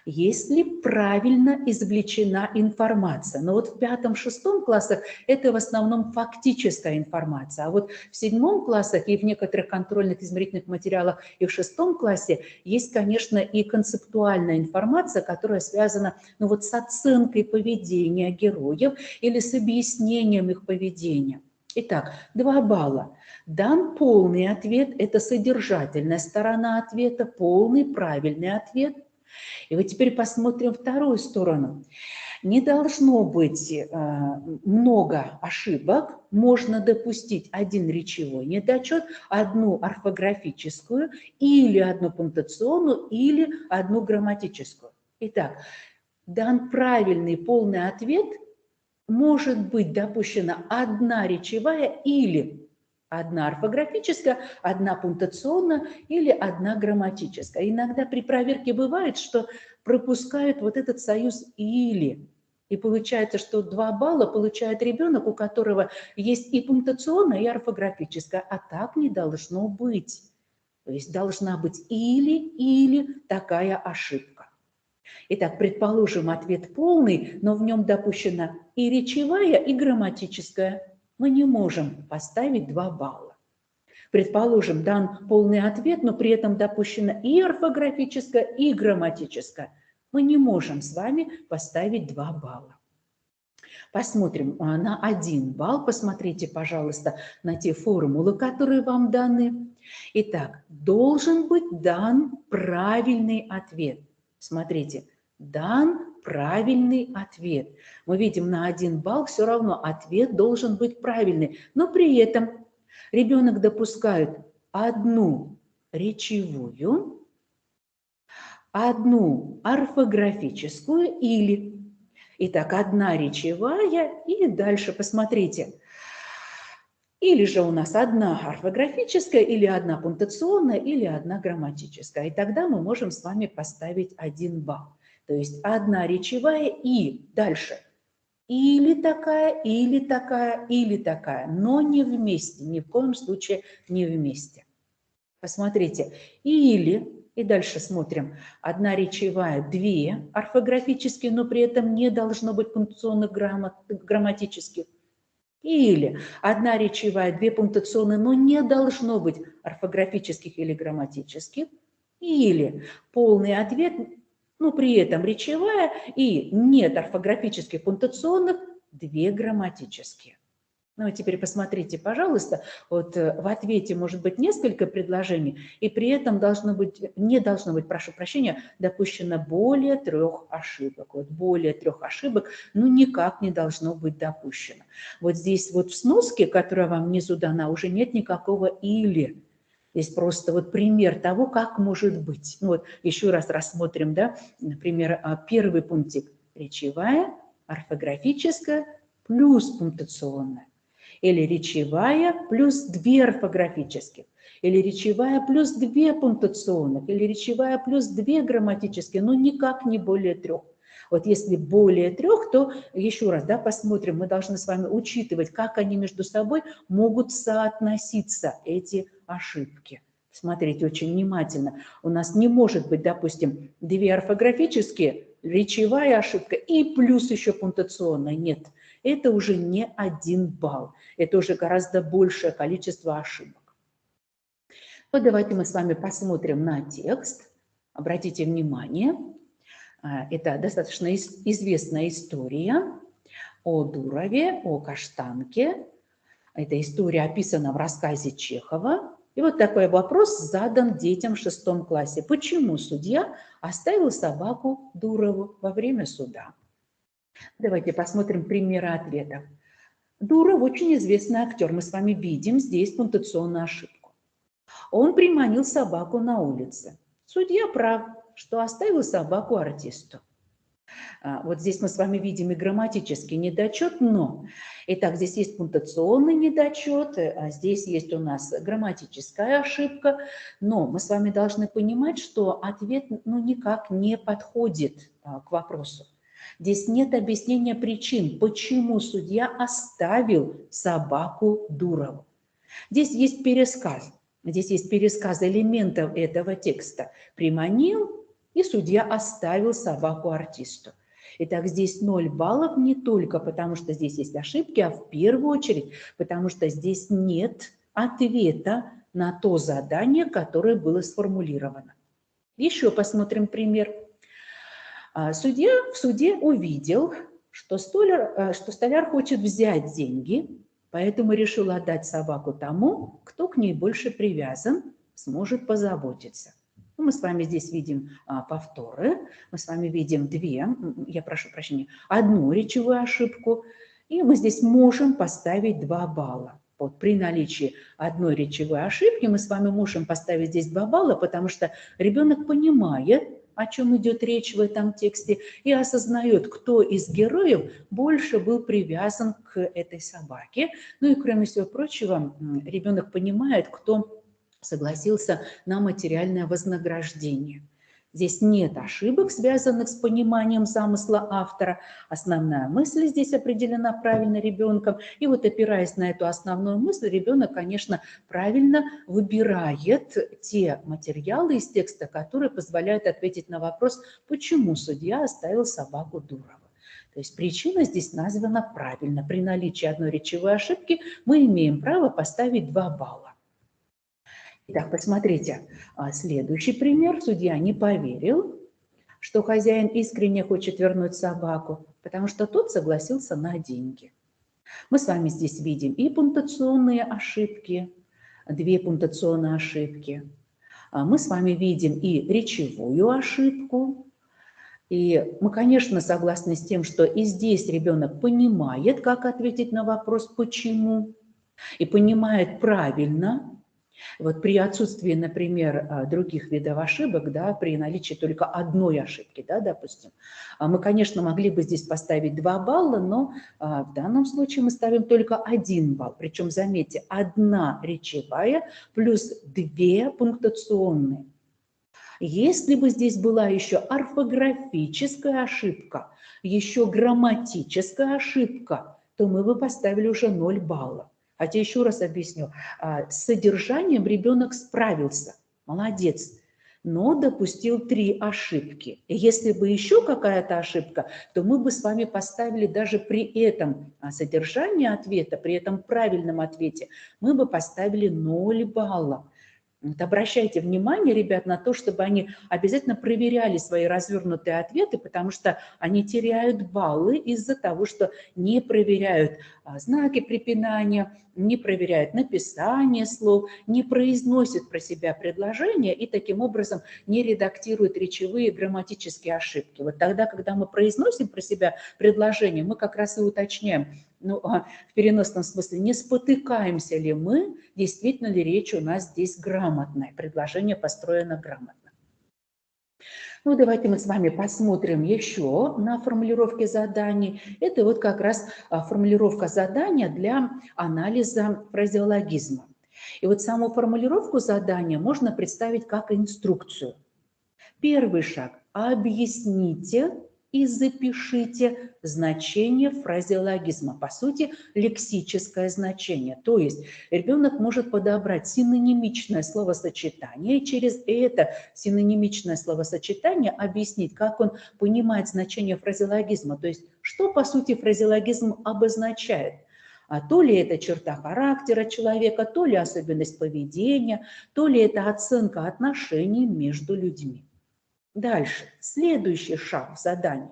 Если правильно извлечена информация. Но вот в 5-6 классах это в основном фактическая информация. А вот в 7 классах и в некоторых контрольных измерительных материалах и в 6 классе есть, конечно, и концептуальная информация, которая связана вот с оценкой поведения героев или с объяснением их поведения. Итак, 2 балла. Дан полный ответ – это содержательная сторона ответа, полный правильный ответ. И вот теперь посмотрим вторую сторону. Не должно быть много ошибок, можно допустить 1 речевой недочет, 1 орфографическую, или 1 пунктуационную, или 1 грамматическую. Итак, дан правильный полный ответ, может быть допущена 1 речевая или 1 орфографическая, 1 пунктуационная или 1 грамматическая. Иногда при проверке бывает, что пропускают вот этот союз «или». И получается, что 2 балла получает ребенок, у которого есть и пунктуационная, и орфографическая. А так не должно быть. То есть должна быть или такая ошибка. Итак, предположим, ответ полный, но в нем допущена и речевая, и грамматическая. Мы не можем поставить 2 балла. Предположим, дан полный ответ, но при этом допущена и орфографическая, и грамматическая. Мы не можем с вами поставить 2 балла. Посмотрим на 1 балл. Посмотрите, пожалуйста, на те формулы, которые вам даны. Итак, должен быть дан правильный ответ. Смотрите, дан правильный ответ. Мы видим, на 1 балл все равно ответ должен быть правильный, но при этом ребенок допускает одну речевую, одну орфографическую или. Итак, одна речевая и дальше посмотрите. Или же у нас одна орфографическая, или одна пунктуационная, или одна грамматическая. И тогда мы можем с вами поставить 1 балл. То есть одна речевая и дальше. Или такая, или такая, или такая. Но не вместе, ни в коем случае не вместе. Посмотрите. Или, и дальше смотрим. Одна речевая, 2 орфографические, но при этом не должно быть пунктуационных грамматических. Или одна речевая, 2 пунктуационные, но не должно быть орфографических или грамматических. Или полный ответ, но при этом речевая и нет орфографических, пунктуационных, 2 грамматические. Ну и теперь посмотрите, пожалуйста, вот в ответе может быть несколько предложений, и при этом не должно быть, прошу прощения, допущено более 3 ошибок. Вот более 3 ошибок, ну, никак не должно быть допущено. Вот здесь вот в сноске, которая вам внизу дана, уже нет никакого «или». Здесь просто вот пример того, как может быть. Ну вот еще раз рассмотрим, да, например, первый пунктик – речевая, орфографическая плюс пунктуационная. Или речевая плюс 2 орфографических, или речевая плюс 2 пунктуационных, или речевая плюс 2 грамматические, но никак не более 3. Вот если более 3, то еще раз, да, посмотрим, мы должны с вами учитывать, как они между собой могут соотноситься, эти ошибки. Смотрите очень внимательно. У нас не может быть, допустим, 2 орфографические, речевая ошибка и плюс еще пунктуационная. Нет. Это уже не 1 балл, это уже гораздо большее количество ошибок. Вот давайте мы с вами посмотрим на текст. Обратите внимание, это достаточно известная история о Дурове, о Каштанке. Эта история описана в рассказе Чехова. И вот такой вопрос задан детям в 6 классе. Почему судья оставил собаку Дурову во время суда? Давайте посмотрим примеры ответов. Дуров очень известный актер. Мы с вами видим здесь пунктуационную ошибку. Он приманил собаку на улице. Судья прав, что оставил собаку артисту. Вот здесь мы с вами видим и грамматический недочет, но... Итак, здесь есть пунктуационный недочет, а здесь есть у нас грамматическая ошибка, но мы с вами должны понимать, что ответ никак не подходит к вопросу. Здесь нет объяснения причин, почему судья оставил собаку Дурову. Здесь есть пересказ. Здесь есть пересказ элементов этого текста. Приманил, и судья оставил собаку артисту. Итак, здесь 0 баллов не только потому, что здесь есть ошибки, а в первую очередь, потому что здесь нет ответа на то задание, которое было сформулировано. Еще посмотрим пример. Судья в суде увидел, что столяр хочет взять деньги, поэтому решил отдать собаку тому, кто к ней больше привязан, сможет позаботиться. Мы с вами здесь видим повторы, мы с вами видим одну речевую ошибку, и мы здесь можем поставить 2 балла. Вот при наличии одной речевой ошибки мы с вами можем поставить здесь 2 балла, потому что ребенок понимает, о чем идет речь в этом тексте, и осознает, кто из героев больше был привязан к этой собаке. Ну и, кроме всего прочего, ребенок понимает, кто согласился на материальное вознаграждение. Здесь нет ошибок, связанных с пониманием замысла автора. Основная мысль здесь определена правильно ребенком. И вот опираясь на эту основную мысль, ребенок, конечно, правильно выбирает те материалы из текста, которые позволяют ответить на вопрос, почему судья оставил собаку Дурову. То есть причина здесь названа правильно. При наличии одной речевой ошибки мы имеем право поставить 2 балла. Итак, посмотрите, следующий пример. Судья не поверил, что хозяин искренне хочет вернуть собаку, потому что тот согласился на деньги. Мы с вами здесь видим и пунктуационные ошибки, 2 пунктуационные ошибки. Мы с вами видим и речевую ошибку, И мы, конечно, согласны с тем, что и здесь ребенок понимает, как ответить на вопрос «почему?», и понимает правильно. Вот при отсутствии, например, других видов ошибок, да, при наличии только одной ошибки, да, допустим, мы, конечно, могли бы здесь поставить 2 балла, но в данном случае мы ставим только 1 балл. Причем, заметьте, 1 речевая плюс 2 пунктуационные. Если бы здесь была еще орфографическая ошибка, еще грамматическая ошибка, то мы бы поставили уже 0 баллов. Хотя еще раз объясню, с содержанием ребенок справился, молодец, но допустил 3 ошибки. И если бы еще какая-то ошибка, то мы бы с вами поставили даже при этом содержании ответа, при этом правильном ответе, мы бы поставили 0 баллов. Вот обращайте внимание, ребят, на то, чтобы они обязательно проверяли свои развернутые ответы, потому что они теряют баллы из-за того, что не проверяют знаки препинания, не проверяют написание слов, не произносят про себя предложения и таким образом не редактируют речевые грамматические ошибки. Вот тогда, когда мы произносим про себя предложение, мы как раз и уточняем, ну, в переносном смысле, не спотыкаемся ли мы, действительно ли речь у нас здесь грамотная, предложение построено грамотно. Ну, давайте мы с вами посмотрим еще на формулировки заданий. Это вот как раз формулировка задания для анализа фразеологизма. И вот саму формулировку задания можно представить как инструкцию. Первый шаг – объясните и запишите значение фразеологизма, по сути, лексическое значение. То есть ребенок может подобрать синонимичное словосочетание и через это синонимичное словосочетание объяснить, как он понимает значение фразеологизма, то есть что, по сути, фразеологизм обозначает. То ли это черта характера человека, то ли особенность поведения, то ли это оценка отношений между людьми. Дальше, следующий шаг в задании.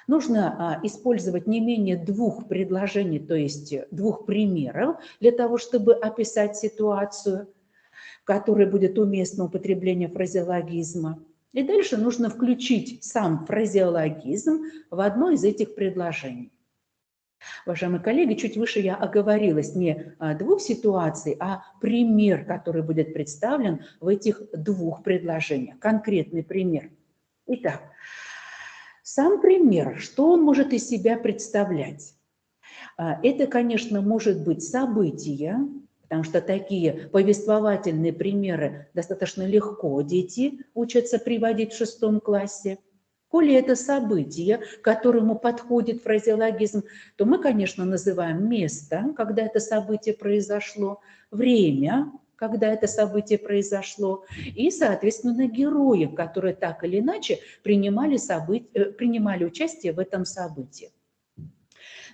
Нужно использовать не менее 2 предложений, то есть 2 примеров для того, чтобы описать ситуацию, в которой будет уместно употребление фразеологизма. И дальше нужно включить сам фразеологизм в одно из этих предложений. Уважаемые коллеги, чуть выше я оговорилась не 2 ситуаций, а пример, который будет представлен в этих 2 предложениях, конкретный пример. Итак, сам пример, что он может из себя представлять? Это, конечно, может быть событие, потому что такие повествовательные примеры достаточно легко дети учатся приводить в 6 классе. Коли это событие, к которому подходит фразеологизм, то мы, конечно, называем место, когда это событие произошло, время, когда это событие произошло, и, соответственно, героев, которые так или иначе принимали участие в этом событии.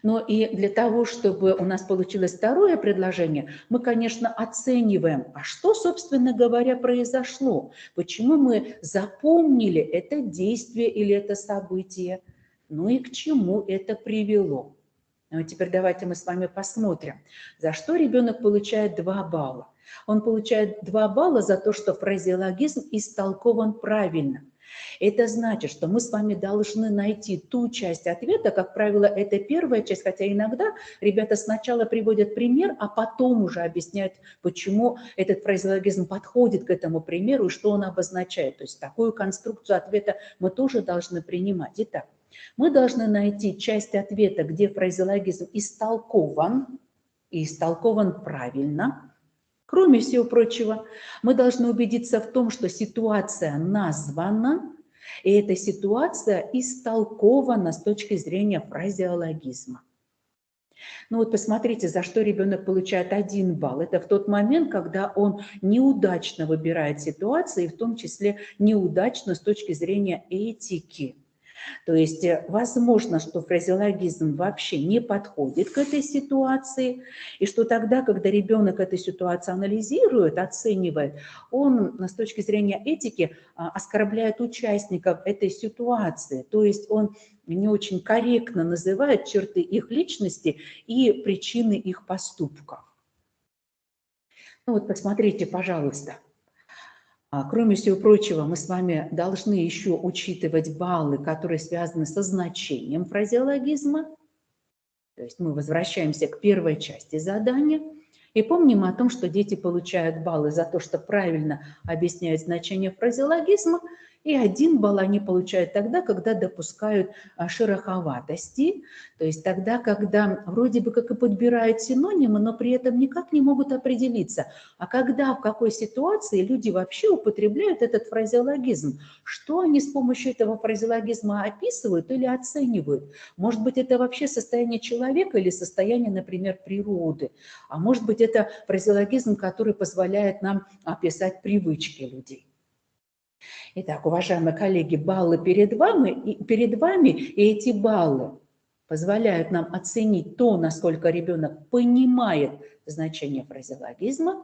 Но и для того, чтобы у нас получилось второе предложение, мы, конечно, оцениваем, а что, собственно говоря, произошло, почему мы запомнили это действие или это событие, ну и к чему это привело. Ну и теперь давайте мы с вами посмотрим, за что ребенок получает 2 балла. Он получает 2 балла за то, что фразеологизм истолкован правильно. Это значит, что мы с вами должны найти ту часть ответа, как правило, это первая часть, хотя иногда ребята сначала приводят пример, а потом уже объясняют, почему этот фразеологизм подходит к этому примеру и что он обозначает. То есть такую конструкцию ответа мы тоже должны принимать. Итак, мы должны найти часть ответа, где фразеологизм истолкован, и истолкован правильно. Кроме всего прочего, мы должны убедиться в том, что ситуация названа, и эта ситуация истолкована с точки зрения фразеологизма. Ну вот посмотрите, за что ребенок получает 1 балл. Это в тот момент, когда он неудачно выбирает ситуации, в том числе неудачно с точки зрения этики. То есть возможно, что фразеологизм вообще не подходит к этой ситуации, и что тогда, когда ребенок эту ситуацию анализирует, оценивает, он с точки зрения этики оскорбляет участников этой ситуации, то есть он не очень корректно называет черты их личности и причины их поступков. Ну вот посмотрите, пожалуйста. Кроме всего прочего, мы с вами должны еще учитывать баллы, которые связаны со значением фразеологизма. То есть мы возвращаемся к первой части задания и помним о том, что дети получают баллы за то, что правильно объясняют значение фразеологизма, и 1 балл они получают тогда, когда допускают шероховатости, то есть тогда, когда вроде бы как и подбирают синонимы, но при этом никак не могут определиться, а когда, в какой ситуации люди вообще употребляют этот фразеологизм, что они с помощью этого фразеологизма описывают или оценивают. Может быть, это вообще состояние человека или состояние, например, природы, а может быть, это фразеологизм, который позволяет нам описать привычки людей. Итак, уважаемые коллеги, баллы перед вами, и эти баллы позволяют нам оценить то, насколько ребенок понимает значение фразеологизма,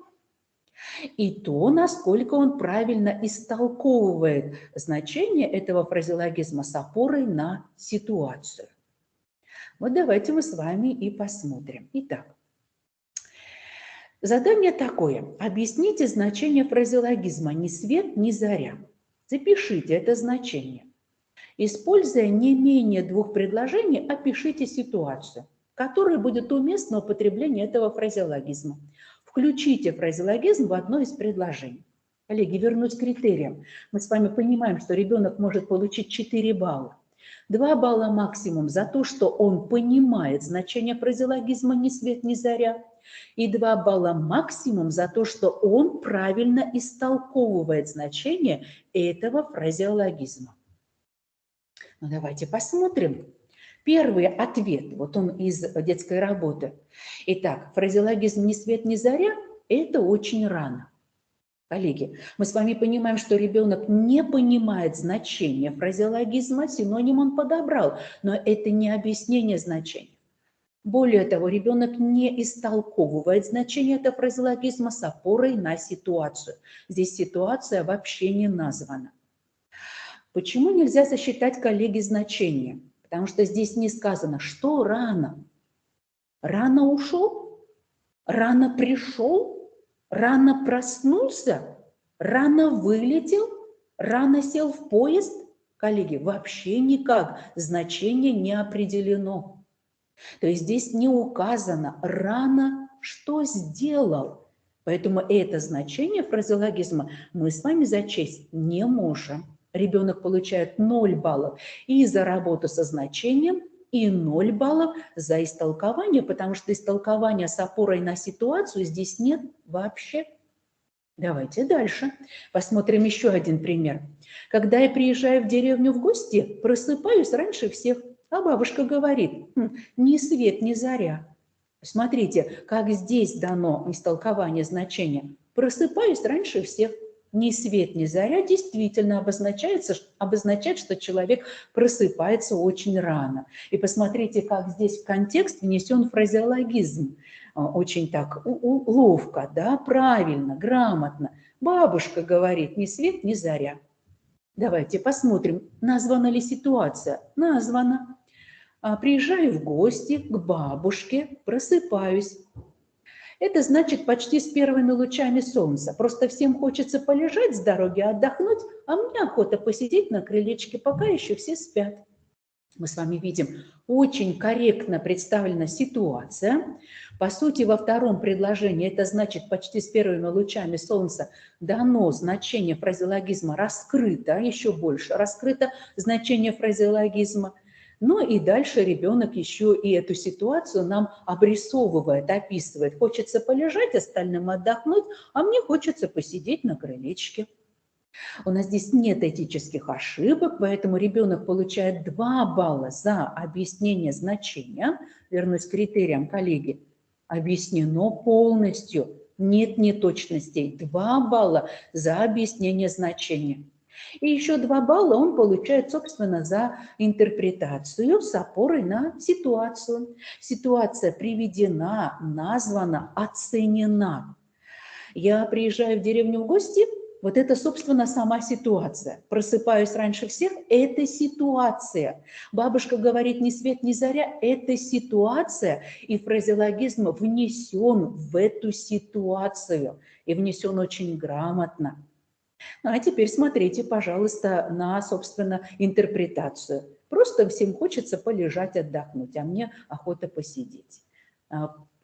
и то, насколько он правильно истолковывает значение этого фразеологизма с опорой на ситуацию. Вот давайте мы с вами и посмотрим. Итак, задание такое. Объясните значение фразеологизма «ни свет, ни заря». Запишите это значение. Используя не менее 2 предложений, опишите ситуацию, в которой будет уместно употребление этого фразеологизма. Включите фразеологизм в одно из предложений. Коллеги, вернусь к критериям. Мы с вами понимаем, что ребенок может получить 4 балла. 2 балла максимум за то, что он понимает значение фразеологизма «ни свет, ни заря», и 2 балла максимум за то, что он правильно истолковывает значение этого фразеологизма. Ну, давайте посмотрим. Первый ответ, вот он из детской работы. Итак, фразеологизм «ни свет, ни заря» – это очень рано. Коллеги, мы с вами понимаем, что ребенок не понимает значение фразеологизма, синоним он подобрал, но это не объяснение значения. Более того, ребенок не истолковывает значение этого фразеологизма с опорой на ситуацию. Здесь ситуация вообще не названа. Почему нельзя засчитать, коллеги, значение? Потому что здесь не сказано, что рано. Рано ушел? Рано пришел? Рано проснулся? Рано вылетел? Рано сел в поезд? Коллеги, вообще никак значение не определено. То есть здесь не указано рано, что сделал. Поэтому это значение фразеологизма мы с вами зачесть не можем. Ребенок получает 0 баллов и за работу со значением, и 0 баллов за истолкование, потому что истолкования с опорой на ситуацию здесь нет вообще. Давайте дальше. Посмотрим еще один пример. Когда я приезжаю в деревню в гости, просыпаюсь раньше всех. А бабушка говорит, ни свет, ни заря. Смотрите, как здесь дано истолкование значения. Просыпаюсь раньше всех. Ни свет, ни заря действительно обозначает, что человек просыпается очень рано. И посмотрите, как здесь в контекст внесен фразеологизм. Очень так ловко, да, правильно, грамотно. Бабушка говорит, ни свет, ни заря. Давайте посмотрим, названа ли ситуация. Названа. Приезжаю в гости к бабушке, просыпаюсь. Это значит почти с первыми лучами солнца. Просто всем хочется полежать с дороги, отдохнуть, а мне охота посидеть на крылечке, пока еще все спят. Мы с вами видим, очень корректно представлена ситуация. По сути, во втором предложении, это значит почти с первыми лучами солнца, дано значение фразеологизма раскрыто, еще больше раскрыто значение фразеологизма. Ну и дальше ребенок еще и эту ситуацию нам обрисовывает, описывает. Хочется полежать, остальным отдохнуть, а мне хочется посидеть на крылечке. У нас здесь нет этических ошибок, поэтому ребенок получает 2 балла за объяснение значения. Вернусь к критериям, коллеги. Объяснено полностью, нет неточностей. 2 балла за объяснение значения. И еще 2 балла он получает, собственно, за интерпретацию с опорой на ситуацию. Ситуация приведена, названа, оценена. Я приезжаю в деревню в гости, вот это, собственно, сама ситуация. Просыпаюсь раньше всех – это ситуация. Бабушка говорит ни свет, ни заря – это ситуация. И фразеологизм внесен в эту ситуацию. И внесен очень грамотно. Ну, а теперь смотрите, пожалуйста, на, собственно, интерпретацию. Просто всем хочется полежать, отдохнуть, а мне охота посидеть.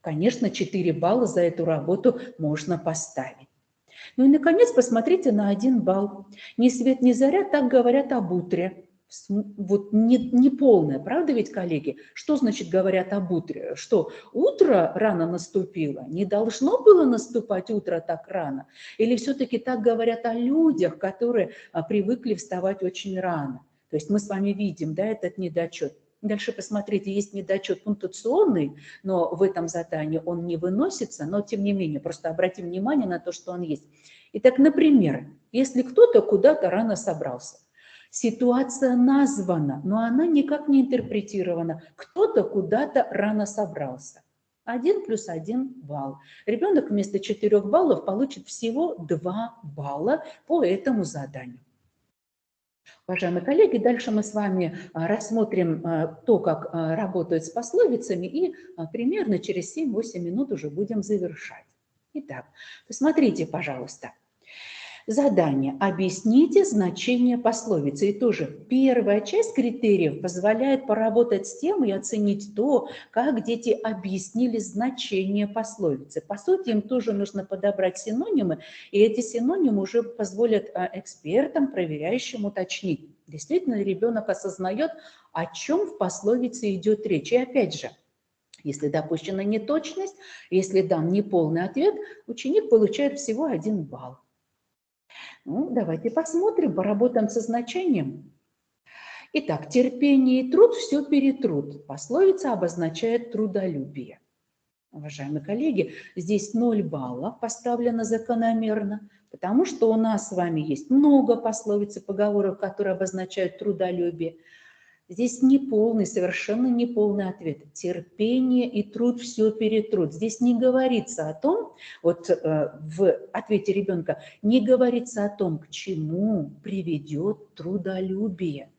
Конечно, 4 балла за эту работу можно поставить. Ну и, наконец, посмотрите на 1 балл. Ни свет, ни заря так говорят об утре. Вот не полное, правда ведь, коллеги? Что значит говорят об утре? Что, утро рано наступило? Не должно было наступать утро так рано? Или все-таки так говорят о людях, которые привыкли вставать очень рано? То есть мы с вами видим, да, этот недочет. Дальше посмотрите, есть недочет пунктуационный, но в этом задании он не выносится, но тем не менее, просто обратим внимание на то, что он есть. Итак, например, если кто-то куда-то рано собрался, ситуация названа, но она никак не интерпретирована. Кто-то куда-то рано собрался. 1 плюс 1 балл. Ребенок вместо 4 баллов получит всего 2 балла по этому заданию. Уважаемые коллеги, дальше мы с вами рассмотрим то, как работают с пословицами, и примерно через 7-8 минут уже будем завершать. Итак, посмотрите, пожалуйста. Задание. Объясните значение пословицы. И тоже первая часть критериев позволяет поработать с тем и оценить то, как дети объяснили значение пословицы. По сути, им тоже нужно подобрать синонимы, и эти синонимы уже позволят экспертам, проверяющим, уточнить, действительно ли ребенок осознает, о чем в пословице идет речь. И опять же, если допущена неточность, если дан неполный ответ, ученик получает всего 1 балл. Ну, давайте посмотрим, поработаем со значением. Итак, терпение и труд все перетрут. Пословица обозначает трудолюбие. Уважаемые коллеги, здесь 0 баллов поставлено закономерно, потому что у нас с вами есть много пословиц и поговорок, которые обозначают трудолюбие. Здесь неполный, совершенно неполный ответ. Терпение и труд все перетрут. Здесь не говорится о том, вот в ответе ребенка, не говорится о том, к чему приведет трудолюбие.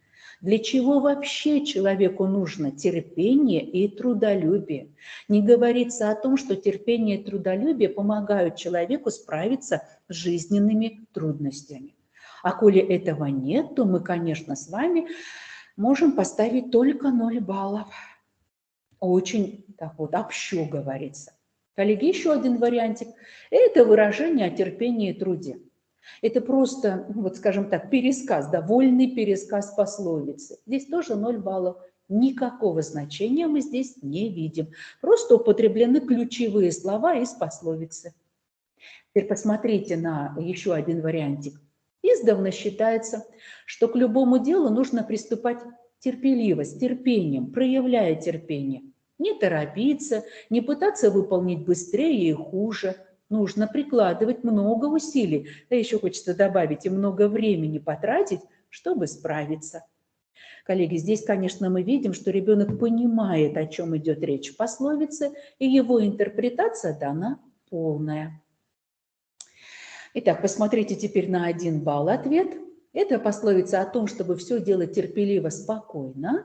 Для чего вообще человеку нужно терпение и трудолюбие? Не говорится о том, что терпение и трудолюбие помогают человеку справиться с жизненными трудностями. А коли этого нет, то мы, конечно, с вами можем поставить только 0 баллов. Очень так вот общо говорится. Коллеги, еще один вариантик. Это выражение о терпении и труде. Это просто, вот скажем так, пересказ, да, вольный пересказ пословицы. Здесь тоже 0 баллов. Никакого значения мы здесь не видим. Просто употреблены ключевые слова из пословицы. Теперь посмотрите на еще один вариантик. Издавна считается, что к любому делу нужно приступать терпеливо, с терпением, проявляя терпение. Не торопиться, не пытаться выполнить быстрее и хуже. Нужно прикладывать много усилий, да еще хочется добавить, и много времени потратить, чтобы справиться. Коллеги, здесь, конечно, мы видим, что ребенок понимает, о чем идет речь в пословице, и его интерпретация дана полная. Итак, посмотрите теперь на 1 балл ответ. Это пословица о том, чтобы все делать терпеливо, спокойно.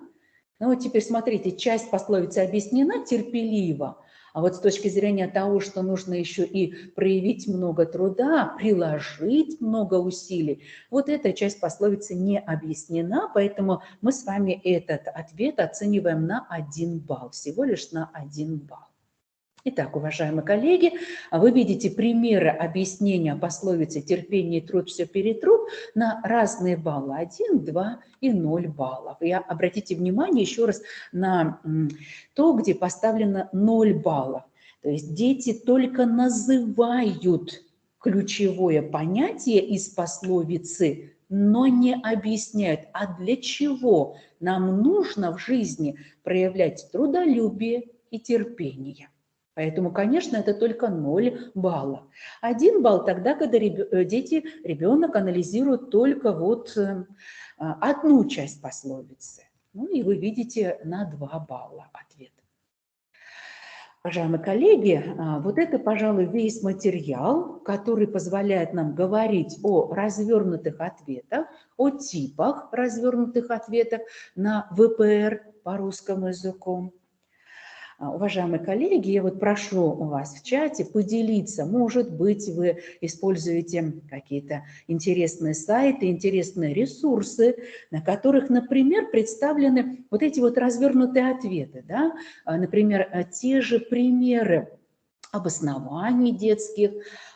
Ну вот теперь смотрите, часть пословицы объяснена терпеливо, а вот с точки зрения того, что нужно еще и проявить много труда, приложить много усилий, вот эта часть пословицы не объяснена, поэтому мы с вами этот ответ оцениваем на 1 балл, всего лишь на 1 балл. Итак, уважаемые коллеги, вы видите примеры объяснения пословицы «терпение и труд все перетрут» на разные баллы – 1, 2 и 0 баллов. И обратите внимание еще раз на то, где поставлено 0 баллов. То есть дети только называют ключевое понятие из пословицы, но не объясняют, а для чего нам нужно в жизни проявлять трудолюбие и терпение. Поэтому, конечно, это только 0 баллов. 1 балл тогда, когда ребенок анализирует только вот одну часть пословицы. Ну и вы видите на 2 балла ответ. Уважаемые коллеги, вот это, пожалуй, весь материал, который позволяет нам говорить о развернутых ответах, о типах развернутых ответов на ВПР по русскому языку. Уважаемые коллеги, я вот прошу у вас в чате поделиться. Может быть, вы используете какие-то интересные сайты, интересные ресурсы, на которых, например, представлены вот эти вот развернутые ответы. Да? Например, те же примеры обоснований детских.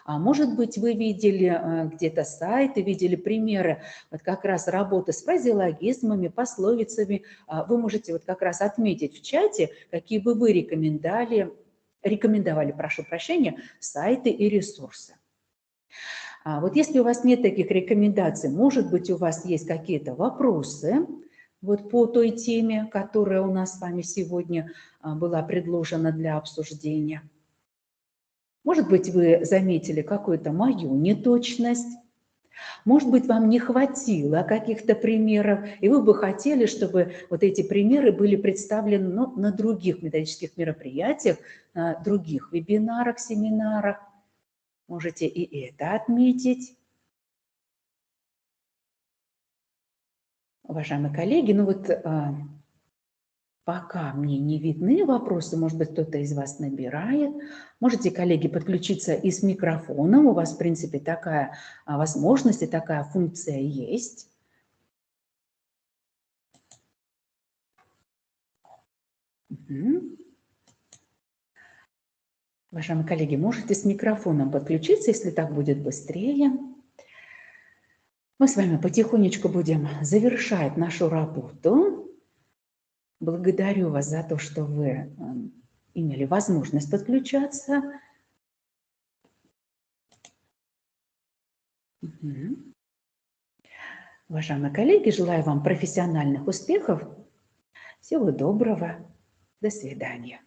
Может быть, вы видели где-то сайты, видели примеры вот как раз работы с фразеологизмами, пословицами. Вы можете вот как раз отметить в чате, какие бы вы рекомендовали, прошу прощения, сайты и ресурсы. Вот если у вас нет таких рекомендаций, может быть, у вас есть какие-то вопросы вот по той теме, которая у нас с вами сегодня была предложена для обсуждения. Может быть, вы заметили какую-то мою неточность, может быть, вам не хватило каких-то примеров, и вы бы хотели, чтобы вот эти примеры были представлены на других методических мероприятиях, на других вебинарах, семинарах. Можете и это отметить. Уважаемые коллеги, ну вот пока мне не видны вопросы, может быть, кто-то из вас набирает. Можете, коллеги, подключиться и с микрофоном. У вас, в принципе, такая возможность и такая функция есть. Угу. Уважаемые коллеги, можете с микрофоном подключиться, если так будет быстрее. Мы с вами потихонечку будем завершать нашу работу. Благодарю вас за то, что вы имели возможность подключаться. Угу. Уважаемые коллеги, желаю вам профессиональных успехов. Всего доброго. До свидания.